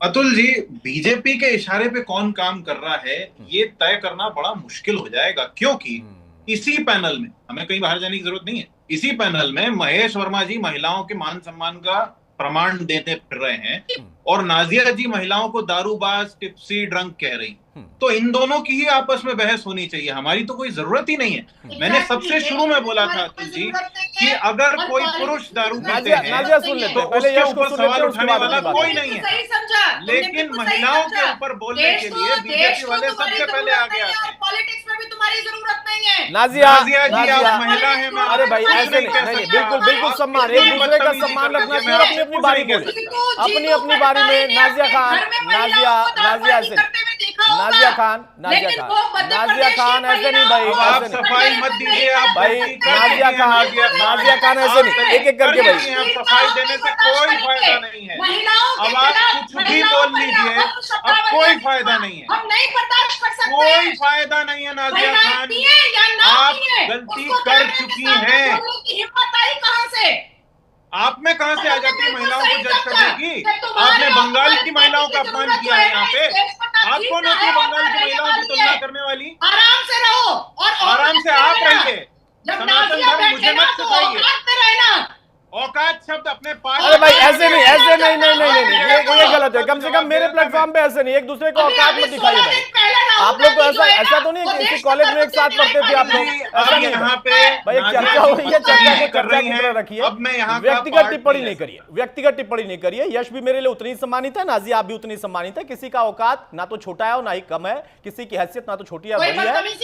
अतुल जी, बीजेपी के इशारे पे कौन काम कर रहा है ये तय करना बड़ा मुश्किल हो जाएगा, क्योंकि इसी पैनल में, हमें कहीं बाहर जाने की जरूरत नहीं है, इसी पैनल में महेश वर्मा जी महिलाओं के मान सम्मान का प्रमाण देते फिर रहे हैं, और नाजिया जी महिलाओं को दारूबाज, टिप्सी, ड्रंक कह रही। तो इन दोनों की ही आपस में बहस होनी चाहिए, हमारी तो कोई जरूरत ही नहीं है। मैंने सबसे शुरू में बोला था अतुल जी कि अगर कोई पुरुष दारू पीते हैं तो उसके ऊपर सवाल उठाने वाला कोई नहीं है, लेकिन महिलाओं के ऊपर बोलने के लिए बीजेपी वाले सबसे पहले आगे आते हैं। पॉलिटिक्स में भी तुम्हारी जरूरत नहीं है। नाजिया जी, आप महिला हैं, अरे भाई ऐसे नहीं, बिल्कुल सम्मान, एक दूसरे का सम्मान रखना चाहिए। अपनी बारी बोले, अपनी बारी में। नाजिया खान ऐसे नहीं भाई, आप सफाई मत दीजिए, आप भाई नाजिया खान ऐसे नहीं, एक करके भाई। आप सफाई देने से कोई फायदा नहीं है, अब आप कुछ भी बोल लीजिए, अब कोई फायदा नहीं है, हम नहीं बर्दाश्त कर सकते, कोई फायदा नहीं है। नाजिया खान, आप गलती कर चुकी हैं, हिम्मत आई कहां से? आप में कहां से आ जाती है महिलाओं को जज करने की? आपने बंगाल की महिलाओं का अपमान किया है यहाँ पे। आप कौन होती है बंगाल की महिलाओं की तुलना करने वाली? आराम से रहो, और आराम से आप रहिए, सनातन धर्म मुझे मत सिखाइए। औकात शब्द अपने पास। अरे भाई ऐसे नहीं, ये गलत है। कम से कम मेरे प्लेटफॉर्म पे ऐसे नहीं, एक दूसरे को औकात मत दिखाइए भाई। आप लोग तो ऐसा तो नहीं है कि कॉलेज में एक साथ पढ़ते थे आप लोग, ऐसा नहीं। यहाँ पे भाई एक चर्चा हो रही है, चर्चा को चर्चा की तरह रखिए, अब मैं यहाँ व्यक्तिगत टिप्पणी नहीं करिए। यश भी मेरे लिए उतनी ही सम्मानित है, नाजिया आप भी उतनी सम्मानित है। किसी का औकात ना तो छोटा है और ना ही कम है, किसी की हैसियत ना तो छोटी है बड़ी है,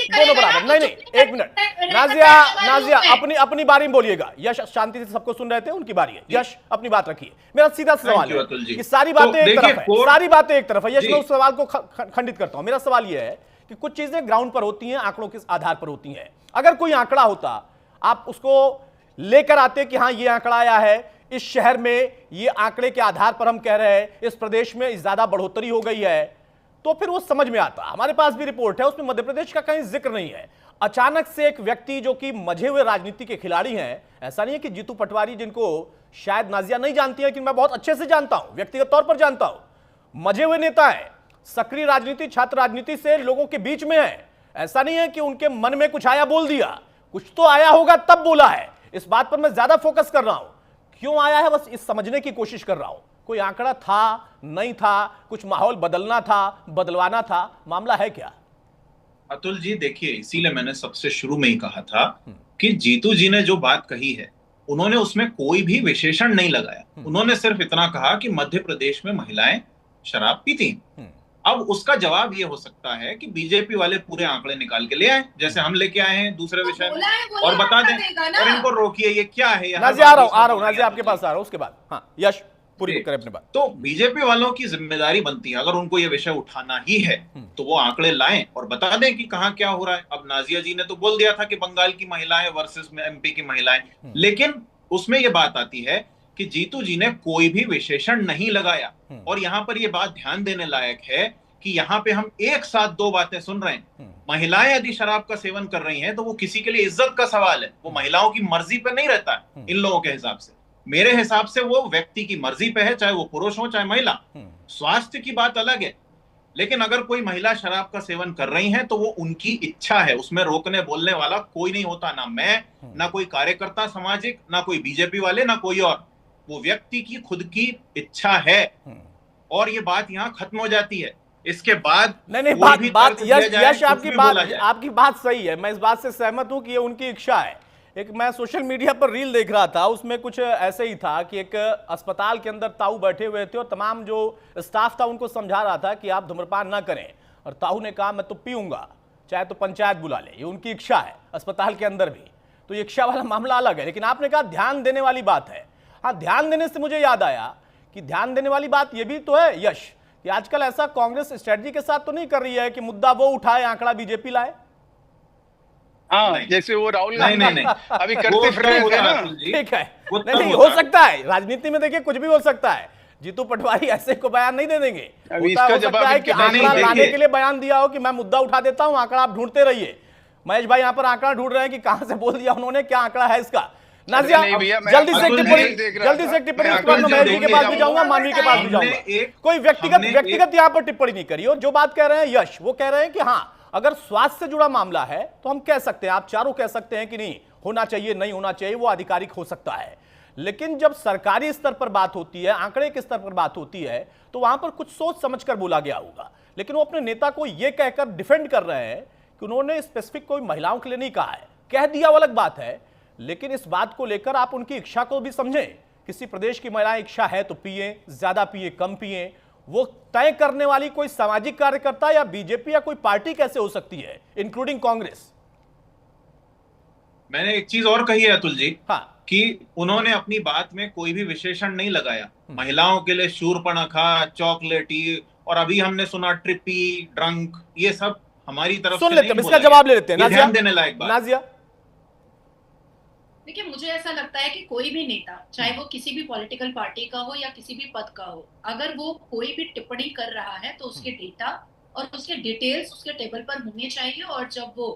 दोनों बराबर। नहीं, एक मिनट, नाजिया अपनी बारी में बोलिएगा। यश शांति से सबको सुन रहे थे, उनकी बारी है। यश अपनी बात रखिए। मेरा सीधा सवाल है कि सारी बातें एक तरफ है, यश मैं उस सवाल को खंडित करता हूं। मेरा सवाल यह है कि कुछ चीजें ग्राउंड पर होती हैं, आंकड़ों के आधार पर होती हैं। अगर कोई आंकड़ा होता, आप उसको लेकर आते कि हाँ ये आंकड़ा आया है, इस शहर में ये आंकड़े के आधार पर हम कह रहे हैं इस प्रदेश में ज्यादा बढ़ोतरी हो गई है, तो फिर वो समझ में आता। हमारे पास भी रिपोर्ट है, उसमें मध्य प्रदेश का कहीं जिक्र नहीं है। अचानक से एक व्यक्ति जो कि मजे हुए राजनीति के खिलाड़ी हैं, ऐसा नहीं है कि जीतू पटवारी, जिनको शायद नाजिया नहीं जानती है लेकिन मैं बहुत अच्छे से जानता हूं, व्यक्तिगत तौर पर जानता हूं, मजे हुए नेता है, सक्रिय राजनीति, छात्र राजनीति से लोगों के बीच में है। ऐसा नहीं है कि उनके मन में कुछ आया बोल दिया, कुछ तो आया होगा तब बोला है। इस बात पर मैं ज्यादा फोकस कर रहा हूं, क्यों आया है बस इस समझने की कोशिश कर रहा हूं। कोई आंकड़ा था, नहीं था, कुछ माहौल बदलना था, बदलवाना था, मामला है क्या? अतुल जी देखिए, इसीलिए मैंने सबसे शुरू में ही कहा था कि जीतू जी ने जो बात कही है, उन्होंने उसमें कोई भी विशेषण नहीं लगाया। उन्होंने सिर्फ इतना कहा कि मध्य प्रदेश में महिलाएं शराब पीती हैं। अब उसका जवाब ये हो सकता है कि बीजेपी वाले पूरे आंकड़े निकाल के ले आए, जैसे हम लेके आए हैं दूसरे विषय में, और बता दें और इनको रोकिए ये क्या है। नाजिया आ रहा हूं, नाजिया आपके पास आ रहा हूं, उसके बाद हाँ यश पूरी करें अपनी बात। तो बीजेपी वालों की जिम्मेदारी बनती है, अगर उनको ये विषय उठाना ही है तो वो आंकड़े लाएं और बता दें कि कहां क्या हो रहा है। अब नाजिया जी ने तो बोल दिया था कि बंगाल की महिलाएं वर्सेस एमपी की महिलाएं, लेकिन उसमें ये बात आती है कि जीतू जी ने कोई भी विशेषण नहीं लगाया। और यहां पर ये बात ध्यान देने लायक है कि यहाँ पे हम एक साथ दो बातें सुन रहे हैं। महिलाएं यदि शराब का सेवन कर रही हैं तो वो किसी के लिए इज्जत का सवाल है, वो महिलाओं की मर्जी पे नहीं रहता है। इन लोगों के हिसाब से, मेरे हिसाब से वो व्यक्ति की मर्जी पे है, चाहे वो पुरुष हो चाहे महिला। स्वास्थ्य की बात अलग है, लेकिन अगर कोई महिला शराब का सेवन कर रही है तो वो उनकी इच्छा है, उसमें रोकने बोलने वाला कोई नहीं होता, ना मैं, ना कोई कार्यकर्ता सामाजिक, ना कोई बीजेपी वाले, ना कोई और। वो व्यक्ति की खुद की इच्छा है और ये बात यहाँ खत्म हो जाती है। इसके बाद नहीं बात यश आपकी बात सही है, मैं इस बात से सहमत हूं कि ये उनकी इच्छा है। एक मैं सोशल मीडिया पर रील देख रहा था, उसमें कुछ ऐसे ही था कि एक अस्पताल के अंदर ताऊ बैठे हुए थे और तमाम जो स्टाफ था उनको समझा रहा था कि आप धूम्रपान ना करें, और ताऊ ने कहा मैं तो पीऊंगा, चाहे तो पंचायत बुला ले, ये उनकी इच्छा है अस्पताल के अंदर भी। तो ये इच्छा वाला मामला अलग है, लेकिन आपने कहा ध्यान देने वाली बात है। हाँ, ध्यान देने से मुझे याद आया कि ध्यान देने वाली बात ये भी तो है यश कि आजकल ऐसा कांग्रेस स्ट्रेटजी के साथ तो नहीं कर रही है कि मुद्दा वो उठाए, आंकड़ा बीजेपी लाए। हाँ, जैसे वो राहुल गांधी अभी करते फिर रहे थे ना। ठीक है, नहीं हो सकता है, राजनीति में देखिए कुछ भी हो सकता है। जीतू पटवारी ऐसे को बयान नहीं दे देंगे। हो सकता है कि आंकड़ा लाने के लिए बयान दिया हो कि मैं मुद्दा उठा देता हूं, आंकड़ा आप ढूंढते रहिए। महेश भाई यहाँ पर आंकड़ा ढूंढ रहे हैं कि कहां से बोल दिया उन्होंने, क्या आंकड़ा है इसका। नाजिया जल्दी से टिप्पणी, उसके बाद मैं महेश जी के पास भी जाऊंगा, मानवी के पास भी जाऊंगा। कोई व्यक्तिगत यहाँ पर टिप्पणी नहीं करी। और जो बात कह रहे हैं यश, वो कह रहे हैं कि हाँ अगर स्वास्थ्य से जुड़ा मामला है तो हम कह सकते हैं, आप चारों कह सकते हैं कि नहीं होना चाहिए, नहीं होना चाहिए, वो आधिकारिक हो सकता है। लेकिन जब सरकारी स्तर पर बात होती है, आंकड़े के स्तर पर बात होती है, तो वहां पर कुछ सोच समझकर बोला गया होगा। लेकिन वो अपने नेता को यह कहकर डिफेंड कर रहे हैं कि उन्होंने स्पेसिफिक कोई महिलाओं के लिए नहीं कहा है। कह दिया वो अलग बात है, लेकिन इस बात को लेकर आप उनकी इच्छा को भी समझें। किसी प्रदेश की महिलाएं इच्छा है तो पिए, ज्यादा पिए, कम पिए, वो तय करने वाली कोई सामाजिक कार्यकर्ता या बीजेपी या कोई पार्टी कैसे हो सकती है, इंक्लूडिंग कांग्रेस। मैंने एक चीज और कही है अतुल जी, हाँ, कि उन्होंने अपनी बात में कोई भी विशेषण नहीं लगाया। महिलाओं के लिए शूरपणखा, चॉकलेटी, और अभी हमने सुना ट्रिपी, ड्रंक, ये सब हमारी तरफ सुन से लेते हैं, इसका जवाब ले लेते हैं। ध्यान देने लायक बात। नाजिया, देखिए मुझे ऐसा लगता है कि कोई भी नेता, चाहे वो किसी भी पॉलिटिकल पार्टी का हो या किसी भी पद का हो, अगर वो कोई भी टिप्पणी कर रहा है तो उसके डेटा और उसके डिटेल्स उसके टेबल पर होने चाहिए। और जब वो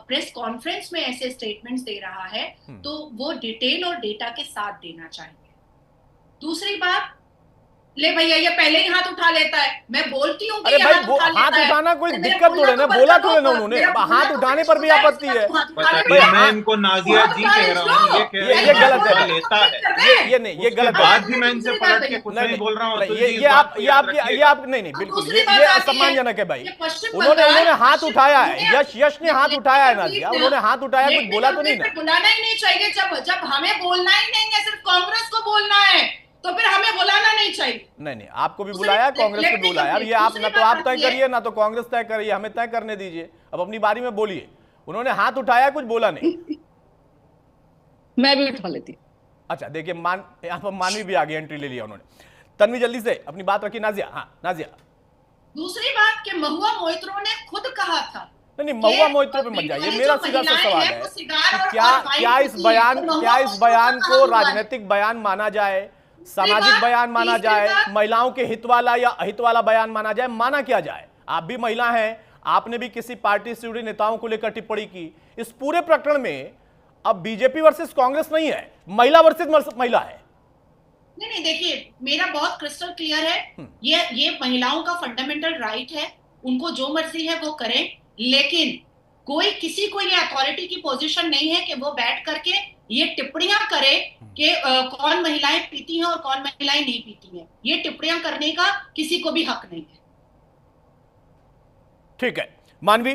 प्रेस कॉन्फ्रेंस में ऐसे स्टेटमेंट्स दे रहा है तो वो डिटेल और डेटा के साथ देना चाहिए। दूसरी बात, ले भैया ये पहले ही हाथ उठा लेता है, मैं बोलती हूँ अरे भाई हाथ उठाना कोई दिक्कत थोड़ी ना, बोला थोड़े ना उन्होंने, हाथ उठाने पर भी आपत्ति है। मैं इनको नाजिया जी कह रहा हूँ, ये गलत है, लेता है ये नहीं, ये गलत बात भी मैं इनसे पलट के कुछ नहीं बोल रहा हूँ। ये आप नहीं बिल्कुल, ये असम्मानजनक है भाई। उन्होंने हाथ उठाया है, यश ने हाथ उठाया है नाजिया, उन्होंने हाथ उठाया, कुछ बोला तो नहीं ना। बुलाना ही नहीं चाहिए, जब हमें बोलना ही नहीं है, सिर्फ कांग्रेस को बोलना है तो फिर हमें बुलाना नहीं चाहिए। नहीं, आपको भी बुलाया, कांग्रेस को भी बुलाया। अब ये आप ना तो आप तय करिए ना तो कांग्रेस तय करिए, हमें तय करने दीजिए। अब अपनी बारी में बोलिए। उन्होंने हाथ उठाया, कुछ बोला नहीं। मैं भी उठा लेती। अच्छा देखिए, यहाँ पर मानवी भी आगे एंट्री ले लिया उन्होंने। तन्वी जल्दी से अपनी बात रखी। नाजिया, हाँ नाजिया। दूसरी बात कि महुआ मोइत्रो ने खुद कहा कहा था। नहीं, महुआ मोहित्रों पे मत जाइए, मेरा सीधा सा सवाल है कि क्या इस बयान को राजनीतिक बयान माना जाए, सामाजिक बयान माना जाए, महिलाओं के हित वाला या अहित वाला बयान माना जाए, माना क्या जाए? आप भी महिला हैं, आपने भी किसी पार्टी से जुड़े नेताओं को लेकर टिप्पणी की। इस पूरे प्रकरण में अब बीजेपी वर्सेस कांग्रेस नहीं है, महिला वर्सेस महिला है। नहीं, देखिए, मेरा बहुत क्रिस्टल क्लियर है, ये महिलाओं का फंडामेंटल राइट है, उनको जो मर्जी है वो करें, लेकिन कोई किसी को ये अथॉरिटी की पोजीशन नहीं है कि वो बैठ करके ये टिप्पणियां करे कि कौन महिलाएं पीती हैं और कौन महिलाएं नहीं पीती हैं। ये टिप्पणियां करने का किसी को भी हक नहीं है। ठीक है मानवी,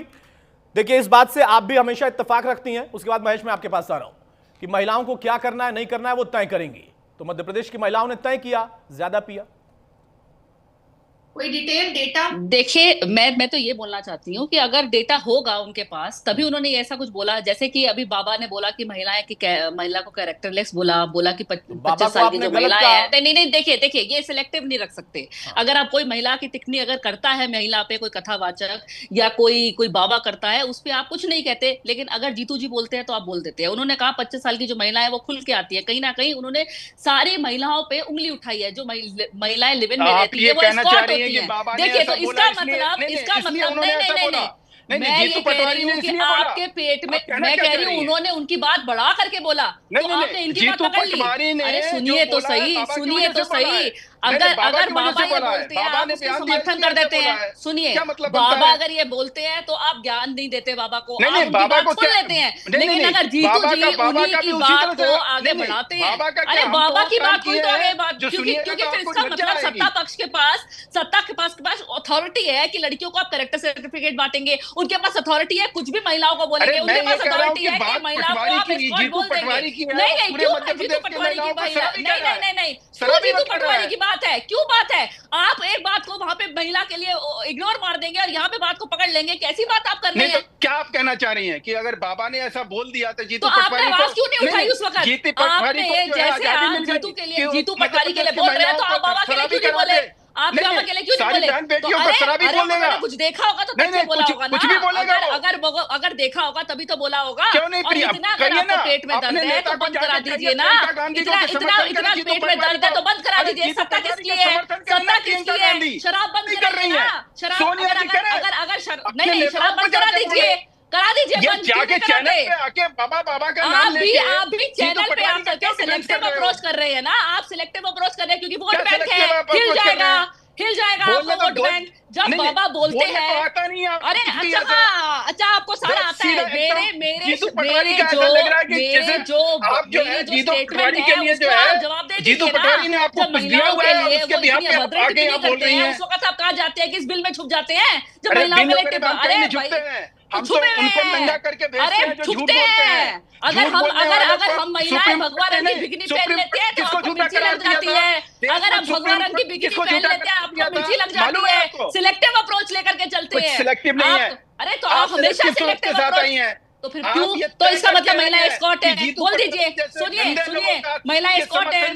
देखिए इस बात से आप भी हमेशा इत्तेफाक रखती हैं। उसके बाद महेश, मैं आपके पास आ रहा हूं कि महिलाओं को क्या करना है नहीं करना है वो तय करेंगी। तो मध्य प्रदेश की महिलाओं ने तय किया, ज्यादा पिया। कोई डिटेल डेटा? देखिए, मैं तो ये बोलना चाहती हूँ कि अगर डेटा होगा उनके पास तभी उन्होंने ऐसा कुछ बोला। जैसे कि अभी बाबा ने बोला कि महिला को कैरेक्टरलेस बोला कि 25 साल की जो महिला है। नहीं, देखिए ये सिलेक्टिव नहीं रख सकते। अगर आप कोई महिला की टिप्पणी अगर करता है, महिला पे कोई कथावाचक या कोई बाबा करता है, उस पर आप कुछ नहीं कहते, लेकिन अगर जीतू जी बोलते हैं तो आप बोल देते हैं। उन्होंने कहा 25 साल की जो महिला है वो खुल के आती है। कहीं ना कहीं उन्होंने सारी महिलाओं पे उंगली उठाई है। जो महिलाएं लिव इन में रहती है वो एस्कॉर्ट होती है। देखिए, तो इसका मतलब नहीं, मैं ये कह रही हूँ कि आपके पेट में, मैं कह रही हूँ उन्होंने उनकी बात बढ़ा करके बोला तो आपने इनकी बात पकड़ ली। अरे सुनिए तो सही, अगर बाबा ये बोलते हैं आप उसका समर्थन कर देते हैं। सुनिए, बाबा अगर ये बोलते हैं तो आप ज्ञान नहीं देते बाबा को, आप उनकी बात सुन लेते हैं। लेकिन अगर जीतू जी उन्हीं की बात को आगे बढ़ाते हैं, अरे बाबा की बात कोई तो आगे बात, क्योंकि फिर इसका मतलब सत्ता पक्ष के पास अथॉरिटी है कि लड़कियों को आप कैरेक्टर सर्टिफिकेट बांटेंगे। उनके पास अथॉरिटी है कुछ भी महिलाओं को बोलेंगे। उनके पास अथॉरिटी है कि महिलाओं को आप एस्कॉर्ट बोल देंगे। नहीं, क्यों जीतू पटवारी की भाई? नहीं, क्यों जीतू पटवारी की बात है? क्यों बात है? आप एक बात को वहां पे महिला के लिए इग्नोर मार देंगे और यहाँ पे बात को पकड़ लेंगे। कैसी बात आप कर रहे हैं? तो क्या आप कहना चाह रही हैं कि अगर बाबा ने ऐसा बोल दिया तो जीतू पटवारी पटवारी आवाज क्यों नहीं उठाई उस वक्त? आपने जैसे आप जीतू पटवारी के लिए बोल रहे हैं तो आप बाबा के लिए क्यों नहीं बोले? आप बाबा के लिए क्यों नहीं बोले? कुछ देखा होगा तो तब से बोला होगा ना। अगर देखा होगा तभी तो बोला होगा। क्यों नहीं? इतना अगर आपको पेट में दर्द है तो बंद करा दीजिए ना। इतना पेट में दर्द है तो बंद करा दीजिए। सत्ता किसकी है? सत्ता किसकी है? शराब बंद कर रही है ना। शराब अगर नहीं, शराब बंद करा दीजिए बंद। जाके चैनल पे आके बाबा का नाम लेके आप भी चैनल पे आकर सिलेक्टिव अप्रोच कर रहे हैं ना। आप सिलेक्टिव अप्रोच कर रहे हैं क्योंकि वोट बैंक है, हिल जाएगा आपका वोट बैंक जब बाबा बोलते हैं। अरे अच्छा, आपको सारा आता है। मेरे जो स्टेटमेंट है उसको आप जवाब दे दीजिए ना। जब महिलाओं के लिए वो इतनी अभद्र टिप्पणी करते हैं उस वक्त आप कहाँ जाते हैं? किस बिल में छुप जाते हैं जब महिलाओं के लिए? अरे हम तो उनको नंगा करके भेजते हैं जो झूठ बोलते हैं। अगर हम महिलाएं भगवा रंग की बिकिनी पहन लेते हैं तो आपको मिर्ची लग जाती है। अगर हम भगवा रंग की बिकिनी पहन लेते हैं आपको मिर्ची लग जाती है। सिलेक्टिव अप्रोच लेकर के चलते हैं। सिलेक्टिव नहीं है। अरे तो आप हमेशा सिलेक्टिव अप्रोच, तो फिर क्यों? तो इसका मतलब महिला एस्कॉर्ट है, बोल दीजिए। सुनिए, महिला एस्कॉर्ट है,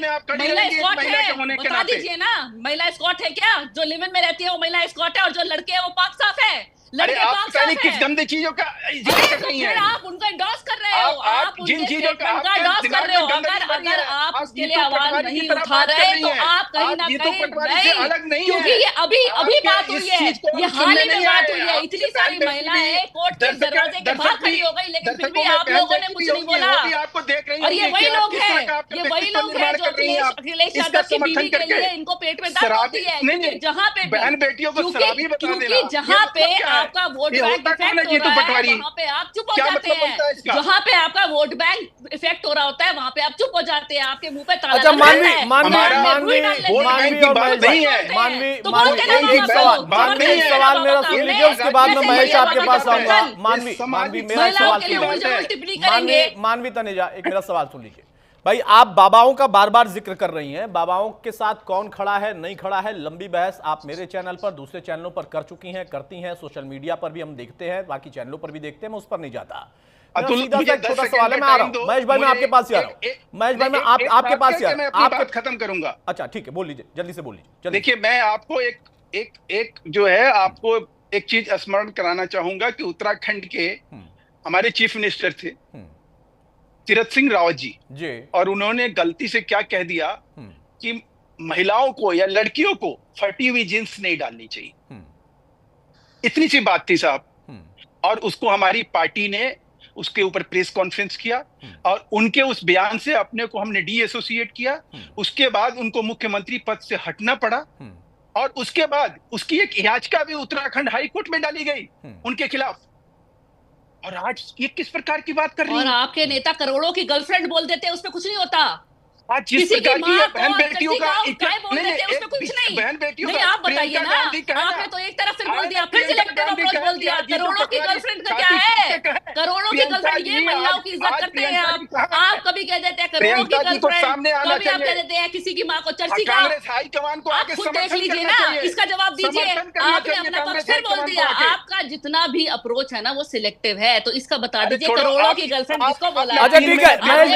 बता दीजिए ना। महिला एस्कॉर्ट है क्या? जो लिव इन में रहती है वो महिला एस्कॉर्ट है और जो लड़के हैं वो पाक साफ है। लड़के पाक साफ है। किस गंदी चीजों का जिक्र कर रही हैं? आप उनका एंडोर्स कर रहे हो, आप जिन चीजों का एंडोर्स कर रहे हो। अगर आप उसके लिए आवाज नहीं उठा रहे तो आप कहीं ना कहीं नहीं, क्योंकि ये अभी बात हुई है, ये हाल ही में बात हुई है। इतनी सारी महिलाएं कोर्ट के दरवाजे के बाहर खड़ी हो गई, लेकिन फिर भी आप लोगों ने कुछ नहीं बोला। और ये वही लोग हैं जो अखिलेश यादव की बीवी के लिए इनको पेट में दर्द होती है। जहाँ पे बहन बेटियों को क्योंकि जहाँ पे आपका वोट बैंक इफेक्ट हो रहा है वहाँ पे आप चुप हो जाते हैं। जहाँ पे आपका वोट बैंक इफेक्ट हो रहा होता है वहाँ पे आप चुप हो जाते हैं। आपके मुंह पे ताला लग जाता है। मानवी सवाल मेरा सुन लीजिए, उसके बाद में महेश आपके पास आऊंगा। मानवी मेरा सवाल, मानवी तनेजा एक मेरा सवाल सुन लीजिए भाई। आप बाबाओं का बार बार जिक्र कर रही हैं, बाबाओं के साथ कौन खड़ा है नहीं खड़ा है, लंबी बहस आप मेरे चैनल पर, दूसरे चैनलों पर कर चुकी हैं, करती हैं, सोशल मीडिया पर भी हम देखते हैं, बाकी चैनलों पर भी देखते हैं, मैं उस पर नहीं जाता। सीधा सा छोटा सवाल है, मैं आ रहा हूँ। महेश भाई मैं आपके पास ही आ रहा हूँ। महेश भाई मैं आपके पास ही आ रहा हूँ। बात खत्म करूंगा। अच्छा ठीक है, बोल लीजिए, जल्दी से बोल लीजिए। देखिए, मैं आपको एक जो है आपको एक चीज स्मरण कराना चाहूंगा कि उत्तराखंड के हमारे चीफ मिनिस्टर थे तीरथ सिंह रावत जी, और उन्होंने गलती से क्या कह दिया कि महिलाओं को या लड़कियों को फटी हुई जींस नहीं डालनी चाहिए। इतनी सी बात थी साहब, और उसको हमारी पार्टी ने उसके ऊपर प्रेस कॉन्फ्रेंस किया और उनके उस बयान से अपने को हमने डीएसोसिएट किया। उसके बाद उनको मुख्यमंत्री पद से हटना पड़ा और उसके बाद उसकी एक याचिका भी उत्तराखंड हाई कोर्ट में डाली गई उनके खिलाफ। और आज ये किस प्रकार की बात कर रही है? और आपके नेता करोड़ों की गर्लफ्रेंड बोल देते हैं, उसमें कुछ नहीं होता। आज जिस प्रकार की बहन बेटियों का बोल देते हैं, उसमें कुछ नहीं। बहन बेटियों नहीं, का आप बताइए ना, आपने तो एक तरफ से बोल दिया, फिर सिलेक्टिव अप्रोच बोल दिया। करोड़ों की गर्लफ्रेंड का क्या है? करोड़ों की गर्लफ्रेंड, ये महिलाओं की इज्जत करते हैं आप कभी कह देते हैं करोड़ों की गर्लफ्रेंड, कभी आप कह देते हैं किसी की माँ को चर्ची का। आप खुद देख लीजिए ना, इसका जवाब दीजिए। आपने अपना पक्ष फिर बोल दिया। आपका जितना भी अप्रोच है ना वो सिलेक्टिव है, तो इसका बता दीजिए करोड़ों की गर्लफ्रेंड किसको बोला? अच्छा ठीक है महेश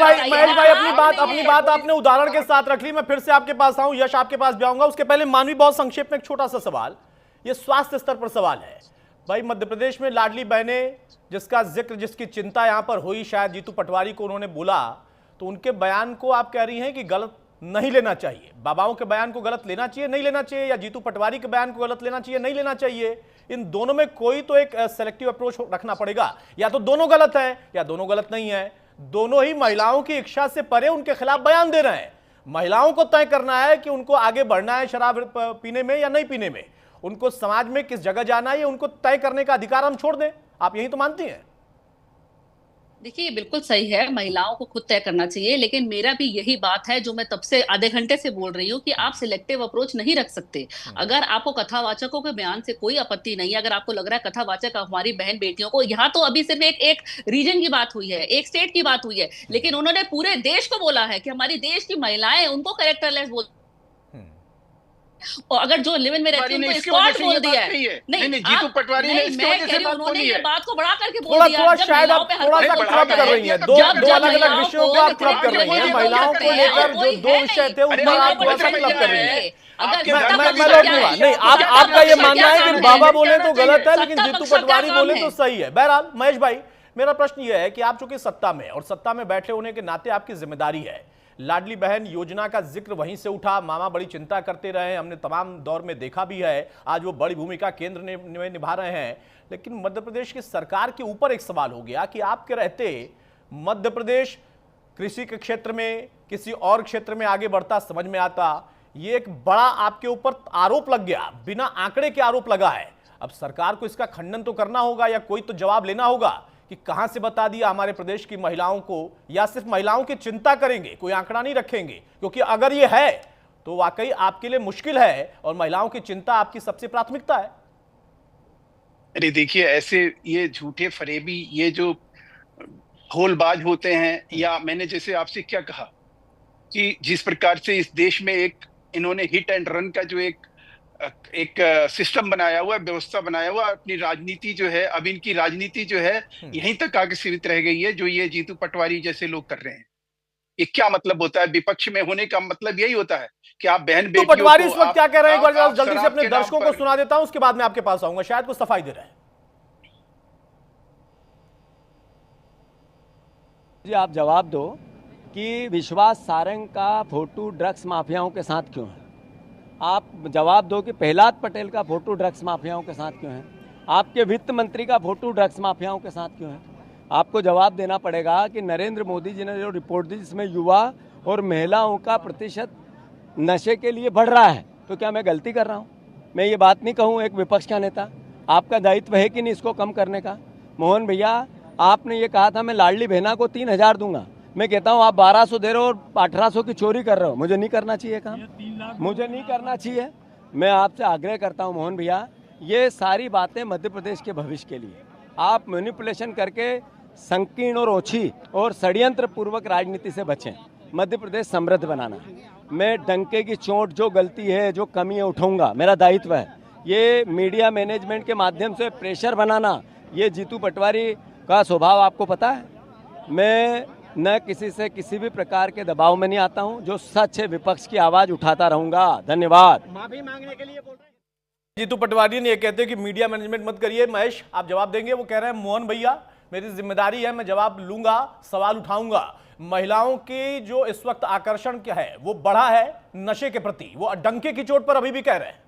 भाई अपनी बात आपने उदाहरण के साथ रख ली। मैं फिर से आपके पास आऊं, यश आपके पास भी आऊंगा। उसके पहले मानवी बहुत संक्षेप में एक छोटा सा सवाल, ये स्वास्थ्य स्तर पर सवाल है भाई। मध्य प्रदेश में लाडली बहनें जिसका जिक्र, जिसकी चिंता यहां पर हुई, शायद जीतू पटवारी को उन्होंने बोला, तो उनके बयान को आप कह रही हैं कि गलत नहीं लेना चाहिए। बाबाओं के बयान को गलत लेना चाहिए, नहीं लेना चाहिए, या जीतू पटवारी के बयान को गलत लेना चाहिए, नहीं लेना चाहिए? इन दोनों में कोई तो एक सेलेक्टिव अप्रोच रखना पड़ेगा। या तो दोनों गलत है या दोनों गलत नहीं है। दोनों ही महिलाओं की इच्छा से परे उनके खिलाफ बयान दे रहे हैं। महिलाओं को तय करना है कि उनको आगे बढ़ना है शराब पीने में या नहीं पीने में, उनको समाज में किस जगह जाना है, ये उनको तय करने का अधिकार हम छोड़ दें। आप यही तो मानती हैं? देखिए बिल्कुल सही है, महिलाओं को खुद तय करना चाहिए, लेकिन मेरा भी यही बात है जो मैं तब से आधे घंटे से बोल रही हूँ कि आप सिलेक्टिव अप्रोच नहीं रख सकते। अगर आपको कथावाचकों के बयान से कोई आपत्ति नहीं है, अगर आपको लग रहा है कथावाचक हमारी बहन बेटियों को, यहाँ तो अभी सिर्फ एक रीजन की बात हुई है, एक स्टेट की बात हुई है, लेकिन उन्होंने पूरे देश को बोला है कि हमारी देश की महिलाएं, उनको कैरेक्टरलेस बोल, और अगर जो लिव-इन में रहती है उनको स्क्वाड बोल दिया है। नहीं जीतू पटवारी ने इसकी वजह से उन्होंने ये बात को बढ़ा करके बोल दिया। थोड़ा शायद आप थोड़ा सा क्लब कर रही हैं, दो अलग-अलग विषयों को आप क्लब कर रही हैं। महिलाओं को लेकर जो दो विषय थे उन पर आप थोड़ा सा क्लब कर रही हैं। मैं लौटूंगा नहीं, आपका ये मानना है कि बाबा बोले तो गलत है लेकिन जीतू पटवारी बोले तो सही है। बहरहाल महेश भाई, मेरा प्रश्न यह है कि आप चूंकि सत्ता में और सत्ता में बैठे होने के नाते आपकी जिम्मेदारी है, लाडली बहन योजना का जिक्र वहीं से उठा, मामा बड़ी चिंता करते रहे, हमने तमाम दौर में देखा भी है, आज वो बड़ी भूमिका केंद्र में निभा रहे हैं। लेकिन मध्य प्रदेश की सरकार के ऊपर एक सवाल हो गया कि आपके रहते मध्य प्रदेश कृषि के क्षेत्र में किसी और क्षेत्र में आगे बढ़ता समझ में आता, ये एक बड़ा आपके ऊपर आरोप लग गया, बिना आंकड़े के आरोप लगा है। अब सरकार को इसका खंडन तो करना होगा या कोई तो जवाब लेना होगा कि कहां से बता दिया हमारे प्रदेश की महिलाओं को, या सिर्फ महिलाओं की चिंता करेंगे, कोई आंकड़ा नहीं रखेंगे? क्योंकि अगर ये है तो वाकई आपके लिए मुश्किल है और महिलाओं की चिंता आपकी सबसे प्राथमिकता है। अरे देखिए, ऐसे ये झूठे फरेबी, ये जो होलबाज होते हैं, या मैंने जैसे आपसे क्या कहा कि जिस प्रकार से इस देश में एक इन्होंने हिट एंड रन का जो एक सिस्टम बनाया हुआ है, व्यवस्था बनाया हुआ, अपनी राजनीति जो है, अब इनकी राजनीति जो है यहीं तक आगे सीमित रह गई है, जो ये जीतू पटवारी जैसे लोग कर रहे हैं। ये क्या मतलब होता है? विपक्ष में होने का मतलब यही होता है कि आप बहन बेटियों को, पटवारी इस वक्त क्या कह रहे हैं, एक बार जल्दी से अपने दर्शकों को सुना देता हूं, उसके बाद मैं आपके पास आऊंगा, शायद कुछ सफाई दे रहे हैं। जी आप जवाब दो कि विश्वास सारंग का फोटो ड्रग्स माफियाओं के साथ क्यों है? आप जवाब दो कि प्रहलाद पटेल का फोटो ड्रग्स माफियाओं के साथ क्यों है? आपके वित्त मंत्री का फोटो ड्रग्स माफियाओं के साथ क्यों है? आपको जवाब देना पड़ेगा कि नरेंद्र मोदी जी ने जो रिपोर्ट दी जिसमें युवा और महिलाओं का प्रतिशत नशे के लिए बढ़ रहा है, तो क्या मैं गलती कर रहा हूँ? मैं ये बात नहीं कहूँ एक विपक्ष का नेता, आपका दायित्व है कि नहीं इसको कम करने का? मोहन भैया, आपने ये कहा था मैं लाडली बहना को 3,000 दूंगा, मैं कहता हूँ आप 1,200 दे रहे हो और 1,800 की चोरी कर रहे हो। मुझे नहीं करना चाहिए काम, मुझे नहीं करना चाहिए। मैं आपसे आग्रह करता हूँ मोहन भैया, ये सारी बातें मध्य प्रदेश के भविष्य के लिए आप मैनिपुलेशन करके संकीर्ण और ओछी और षड्यंत्र पूर्वक राजनीति से बचें। मध्य प्रदेश समृद्ध बनाना, मैं डंके की चोट, जो गलती है, जो कमी है, उठाऊंगा, मेरा दायित्व है। ये मीडिया मैनेजमेंट के माध्यम से प्रेशर बनाना, ये जीतू पटवारी का स्वभाव आपको पता है। मैं न किसी से किसी भी प्रकार के दबाव में नहीं आता हूं, जो सच है विपक्ष की आवाज उठाता रहूंगा। धन्यवाद। माफी मांगने के लिए बोल रहे हैं। जीतू पटवारी ने ये कहते हैं कि मीडिया मैनेजमेंट मत करिए। महेश, आप जवाब देंगे? वो कह रहे हैं मोहन भैया मेरी जिम्मेदारी है, मैं जवाब लूंगा, सवाल उठाऊंगा। महिलाओं की जो इस वक्त आकर्षण क्या है वो बढ़ा है नशे के प्रति, वो डंके की चोट पर अभी भी कह रहे हैं।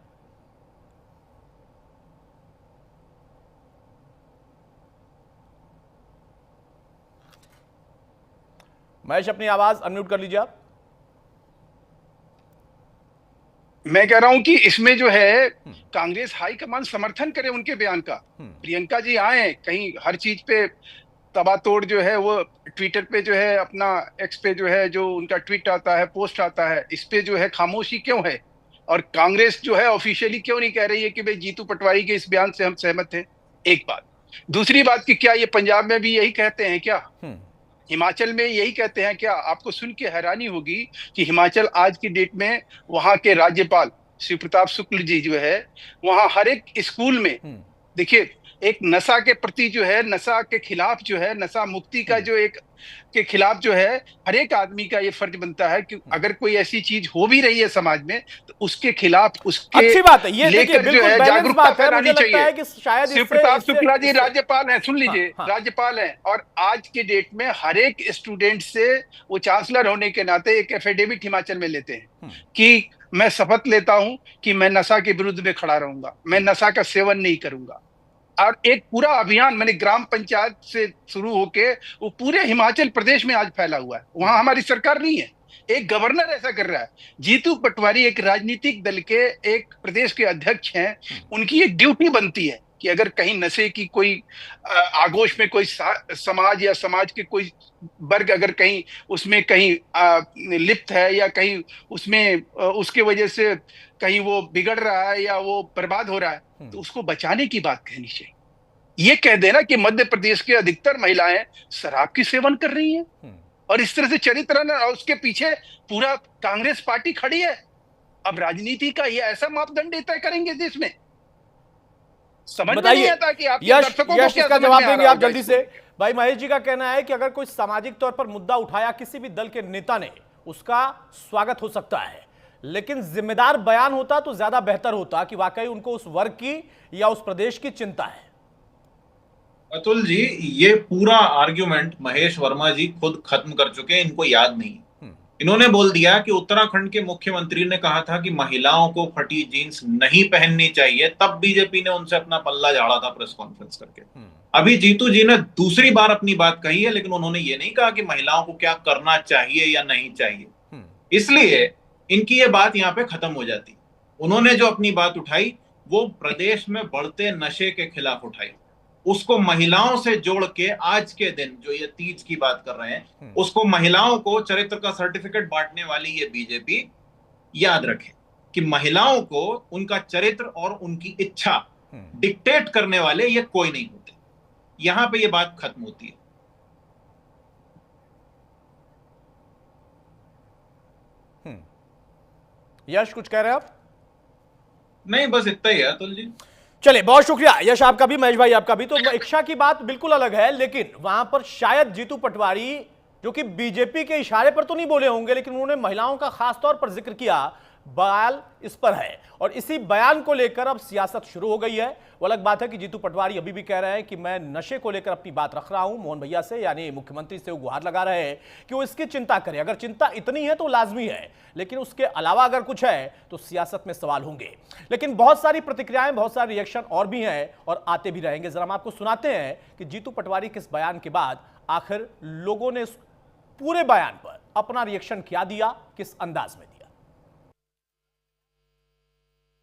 महेश, अपनी आवाज अनम्यूट कर लीजिए आप। मैं कह रहा हूं कि इसमें जो है कांग्रेस हाईकमान समर्थन करे उनके बयान का। प्रियंका जी आए कहीं हर चीज पे तबातोड़ जो है वो ट्विटर पे जो है अपना एक्स पे जो है जो उनका ट्वीट आता है, पोस्ट आता है, इस पे जो है खामोशी क्यों है? और कांग्रेस जो है ऑफिशियली क्यों नहीं कह रही है कि भाई जीतू पटवारी के इस बयान से हम सहमत हैं? एक बात। दूसरी बात कि क्या ये पंजाब में भी यही कहते हैं क्या? हिमाचल में यही कहते हैं क्या? आपको सुन के हैरानी होगी कि हिमाचल आज की डेट में वहां के राज्यपाल शिव प्रताप शुक्ल जी जो है वहां हर एक स्कूल में देखिए एक नशा के प्रति जो है, नशा के खिलाफ जो है, नशा मुक्ति का जो एक के खिलाफ जो है हर एक आदमी का ये फर्ज बनता है कि अगर कोई ऐसी चीज हो भी रही है समाज में तो उसके खिलाफ उसके अच्छी बात है, ये लेकर जो है जागरूकता फैलानी चाहिए। शिव प्रताप शुक्ला जी राज्यपाल हैं, सुन लीजिए, राज्यपाल हैं और आज के डेट में हर एक स्टूडेंट से वो चांसलर होने के नाते एक एफिडेविट हिमाचल में लेते हैं कि मैं शपथ लेता हूं कि मैं नशा के विरुद्ध में खड़ा रहूंगा, मैं नशा का सेवन नहीं करूंगा। और एक पूरा अभियान मैंने ग्राम पंचायत से शुरू होके वो पूरे हिमाचल प्रदेश में आज फैला हुआ है। वहां हमारी सरकार नहीं है, एक गवर्नर ऐसा कर रहा है। जीतू पटवारी एक राजनीतिक दल के एक प्रदेश के अध्यक्ष हैं, उनकी एक ड्यूटी बनती है कि अगर कहीं नशे की कोई आगोश में कोई समाज या समाज के कोई वर्ग अगर कहीं उसमें कहीं लिप्त है या कहीं उसमें उसके वजह से कहीं वो बिगड़ रहा है या वो बर्बाद हो रहा है तो उसको बचाने की बात कहनी चाहिए। ये कह देना कि मध्य प्रदेश के अधिकतर महिलाएं शराब की सेवन कर रही हैं और इस तरह से चरित्र और उसके पीछे पूरा कांग्रेस पार्टी खड़ी है। अब राजनीति का ये ऐसा मापदंड तय करेंगे देश में, समझ में नहीं आता कि आप यश इसका जवाब देंगे आप जल्दी से। भाई महेश जी का कहना है कि अगर कोई सामाजिक तौर पर मुद्दा उठाया किसी भी दल के नेता ने उसका स्वागत हो सकता है, लेकिन जिम्मेदार बयान होता तो ज्यादा बेहतर होता कि वाकई उनको उस वर्ग की या उस प्रदेश की चिंता है। अतुल जी, ये पूरा आर्ग्यूमेंट महेश वर्मा जी खुद खत्म कर चुके हैं, इनको याद नहीं। इन्होंने बोल दिया कि उत्तराखंड के मुख्यमंत्री ने कहा था कि महिलाओं को फटी जीन्स नहीं पहननी चाहिए, तब बीजेपी ने उनसे अपना पल्ला झाड़ा था प्रेस कॉन्फ्रेंस करके। अभी जीतू जी ने दूसरी बार अपनी बात कही है, लेकिन उन्होंने ये नहीं कहा कि महिलाओं को क्या करना चाहिए या नहीं चाहिए। इसलिए इनकी ये बात यहाँ पे खत्म हो जाती। उन्होंने जो अपनी बात उठाई वो प्रदेश में बढ़ते नशे के खिलाफ उठाई, उसको महिलाओं से जोड़ के आज के दिन जो ये तीज की बात कर रहे हैं उसको महिलाओं को चरित्र का सर्टिफिकेट बांटने वाली ये बीजेपी याद रखे कि महिलाओं को उनका चरित्र और उनकी इच्छा डिक्टेट करने वाले ये कोई नहीं होते। यहां पे ये बात खत्म होती है। यश कुछ कह रहे हैं आप? नहीं, बस इतना ही है अतुल जी। चलिए, बहुत शुक्रिया यश आपका भी, महेश भाई आपका भी। तो इच्छा की बात बिल्कुल अलग है, लेकिन वहां पर शायद जीतू पटवारी जो कि बीजेपी के इशारे पर तो नहीं बोले होंगे, लेकिन उन्होंने महिलाओं का खास तौर पर जिक्र किया, बयान इस पर है और इसी बयान को लेकर अब सियासत शुरू हो गई है। वो अलग बात है कि जीतू पटवारी अभी भी कह रहे हैं कि मैं नशे को लेकर अपनी बात रख रहा हूं मोहन भैया से, यानी मुख्यमंत्री से वो गुहार लगा रहे हैं कि वो इसकी चिंता करें। अगर चिंता इतनी है तो लाजमी है, लेकिन उसके अलावा अगर कुछ है तो सियासत में सवाल होंगे। लेकिन बहुत सारी प्रतिक्रियाएं, बहुत सारे रिएक्शन और भी हैं और आते भी रहेंगे। जरा हम आपको सुनाते हैं कि जीतू पटवारी के इस बयान के बाद आखिर लोगों ने इस पूरे बयान पर अपना रिएक्शन क्या दिया, किस अंदाज में दिया।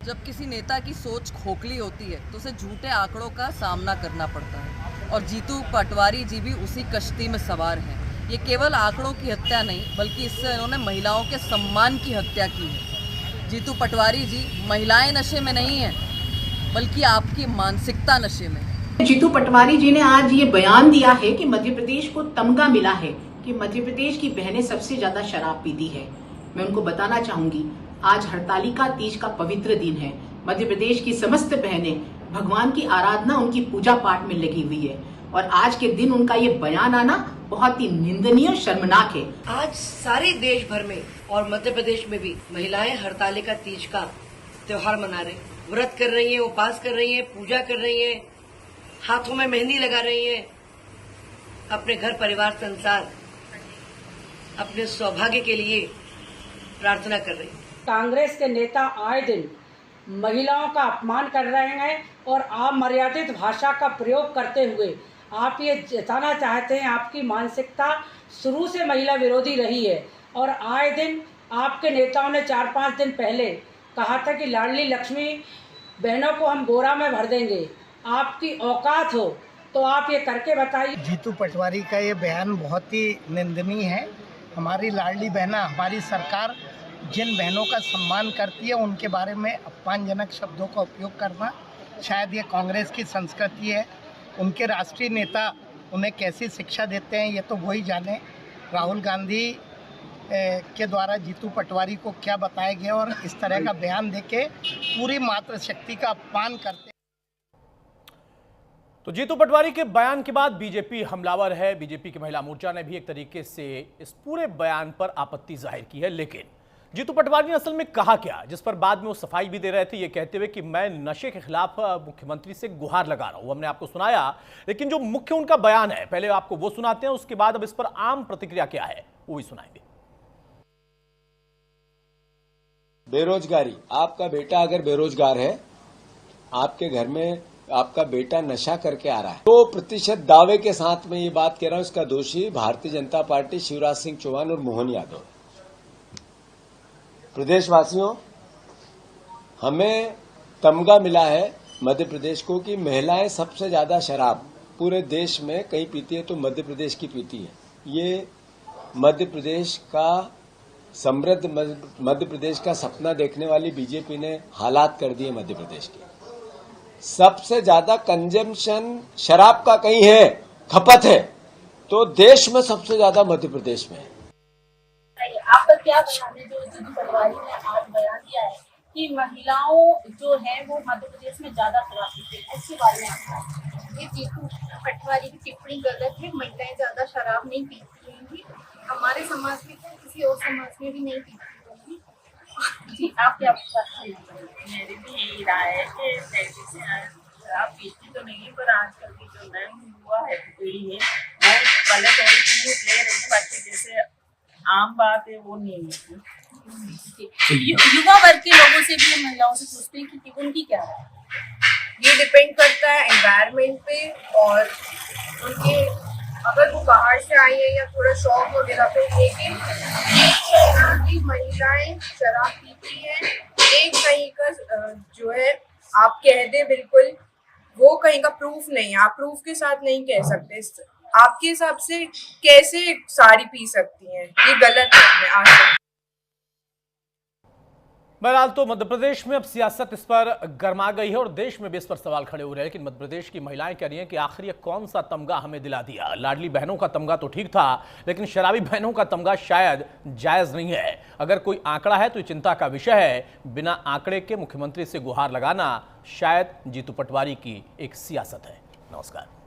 जब किसी नेता की सोच खोखली होती है तो उसे झूठे आंकड़ों का सामना करना पड़ता है और जीतू पटवारी जी भी उसी कश्ती में सवार हैं। ये केवल आंकड़ों की हत्या नहीं बल्कि इससे इन्होंने महिलाओं के सम्मान की हत्या की है। जीतू पटवारी जी, महिलाएं नशे में नहीं हैं बल्कि आपकी मानसिकता नशे में। जीतू पटवारी जी ने आज ये बयान दिया है कि मध्य प्रदेश को तमगा मिला है कि मध्य प्रदेश की बहनें सबसे ज्यादा शराब पीती है। मैं उनको बताना चाहूंगी, आज हरतालिका तीज का पवित्र दिन है। मध्य प्रदेश की समस्त बहनें भगवान की आराधना, उनकी पूजा पाठ में लगी हुई है और आज के दिन उनका ये बयान आना बहुत ही निंदनीय और शर्मनाक है। आज सारे देश भर में और मध्य प्रदेश में भी महिलाएं हरतालिका तीज का त्योहार मना रहे। व्रत कर रही हैं, उपवास कर रही हैं, पूजा कर रही हैं, हाथों में मेहंदी लगा रही हैं, अपने घर परिवार संसार अपने सौभाग्य के लिए प्रार्थना कर रही हैं। कांग्रेस के नेता आए दिन महिलाओं का अपमान कर रहे हैं और अमर्यादित भाषा का प्रयोग करते हुए आप ये जताना चाहते हैं आपकी मानसिकता शुरू से महिला विरोधी रही है। और आए दिन आपके नेताओं ने 4-5 दिन पहले कहा था कि लाडली लक्ष्मी बहनों को हम बोरा में भर देंगे। आपकी औकात हो तो आप ये करके बताइए। जीतू पटवारी का ये बयान बहुत ही निंदनीय है। हमारी लाडली बहना, हमारी सरकार जिन बहनों का सम्मान करती है उनके बारे में अपमानजनक शब्दों का उपयोग करना शायद ये कांग्रेस की संस्कृति है। उनके राष्ट्रीय नेता उन्हें कैसी शिक्षा देते हैं ये तो वही जाने। राहुल गांधी के द्वारा जीतू पटवारी को क्या बताया गया और इस तरह का बयान देके पूरी मातृशक्ति का अपमान करते। तो जीतू पटवारी के बयान के बाद बीजेपी हमलावर है। बीजेपी की महिला मोर्चा ने भी एक तरीके से इस पूरे बयान पर आपत्ति जाहिर की है। लेकिन जीतू पटवारी ने असल में कहा क्या, जिस पर बाद में वो सफाई भी दे रहे थे, ये कहते हुए कि मैं नशे के खिलाफ मुख्यमंत्री से गुहार लगा रहा हूं। वो हमने आपको सुनाया, लेकिन जो मुख्य उनका बयान है पहले आपको वो सुनाते हैं, उसके बाद अब इस पर आम प्रतिक्रिया क्या है वो भी सुनाएंगे। बेरोजगारी, आपका बेटा अगर बेरोजगार है, आपके घर में आपका बेटा नशा करके आ रहा है, 2% दावे के साथ में ये बात कह रहा हूं, इसका दोषी भारतीय जनता पार्टी, शिवराज सिंह चौहान और मोहन यादव। प्रदेशवासियों, हमें तमगा मिला है मध्य प्रदेश को कि महिलाएं सबसे ज्यादा शराब पूरे देश में कहीं पीती है तो मध्य प्रदेश की पीती है। ये मध्य प्रदेश का समृद्ध मध्य प्रदेश का सपना देखने वाली बीजेपी ने हालात कर दिए। मध्य प्रदेश के सबसे ज्यादा कंजम्पशन शराब का कहीं है, खपत है, तो देश में सबसे ज्यादा मध्य प्रदेश में है। आपका क्या बयान है जो जीतू पटवारी ने आज बयान दिया है कि महिलाओं जो है वो मध्य प्रदेश में ज्यादा शराब पीती है, उसके बारे में आपका? ये जीतू पटवारी की टिप्पणी गलत है। महिलाएं ज्यादा शराब नहीं पीती होंगी, हमारे समाज में तो किसी और समाज में भी नहीं पीती होंगी। जी, आप क्या मेरी भी यही राय है कि पहले से शराब पीती तो नहीं है, पर आजकल की जो नई युवा है पीढ़ी है वो गलत है, ले रही है, बाकी जैसे आम बात है वो नहीं है। युवा वर्ग के लोगों से भी महिलाओं से पूछते हैं कि उनकी क्या है। ये डिपेंड करता है एनवायरनमेंट पे और उनके, अगर वो बाहर से आई है या थोड़ा शौक वगैरह पे। लेकिन एक महिलाएं शराब पीती है, एक कहीं का जो है आप कह दे बिल्कुल, वो कहीं का प्रूफ नहीं है, आप प्रूफ के साथ नहीं कह सकते। आपके हिसाब से कैसे सारी पी सकती हैं, ये गलत है। आज बहरहाल तो मध्य प्रदेश में अब सियासत इस पर गर्मा गई है और देश में भी इस पर सवाल खड़े हो रहे हैं। लेकिन मध्य प्रदेश की महिलाएं कह रही हैं कि आखिर ये कौन सा तमगा हमें दिला दिया। लाडली बहनों का तमगा तो ठीक था, लेकिन शराबी बहनों का तमगा शायद जायज नहीं है। अगर कोई आंकड़ा है तो ये चिंता का विषय है। बिना आंकड़े के मुख्यमंत्री से गुहार लगाना शायद जीतू पटवारी की एक सियासत है। नमस्कार।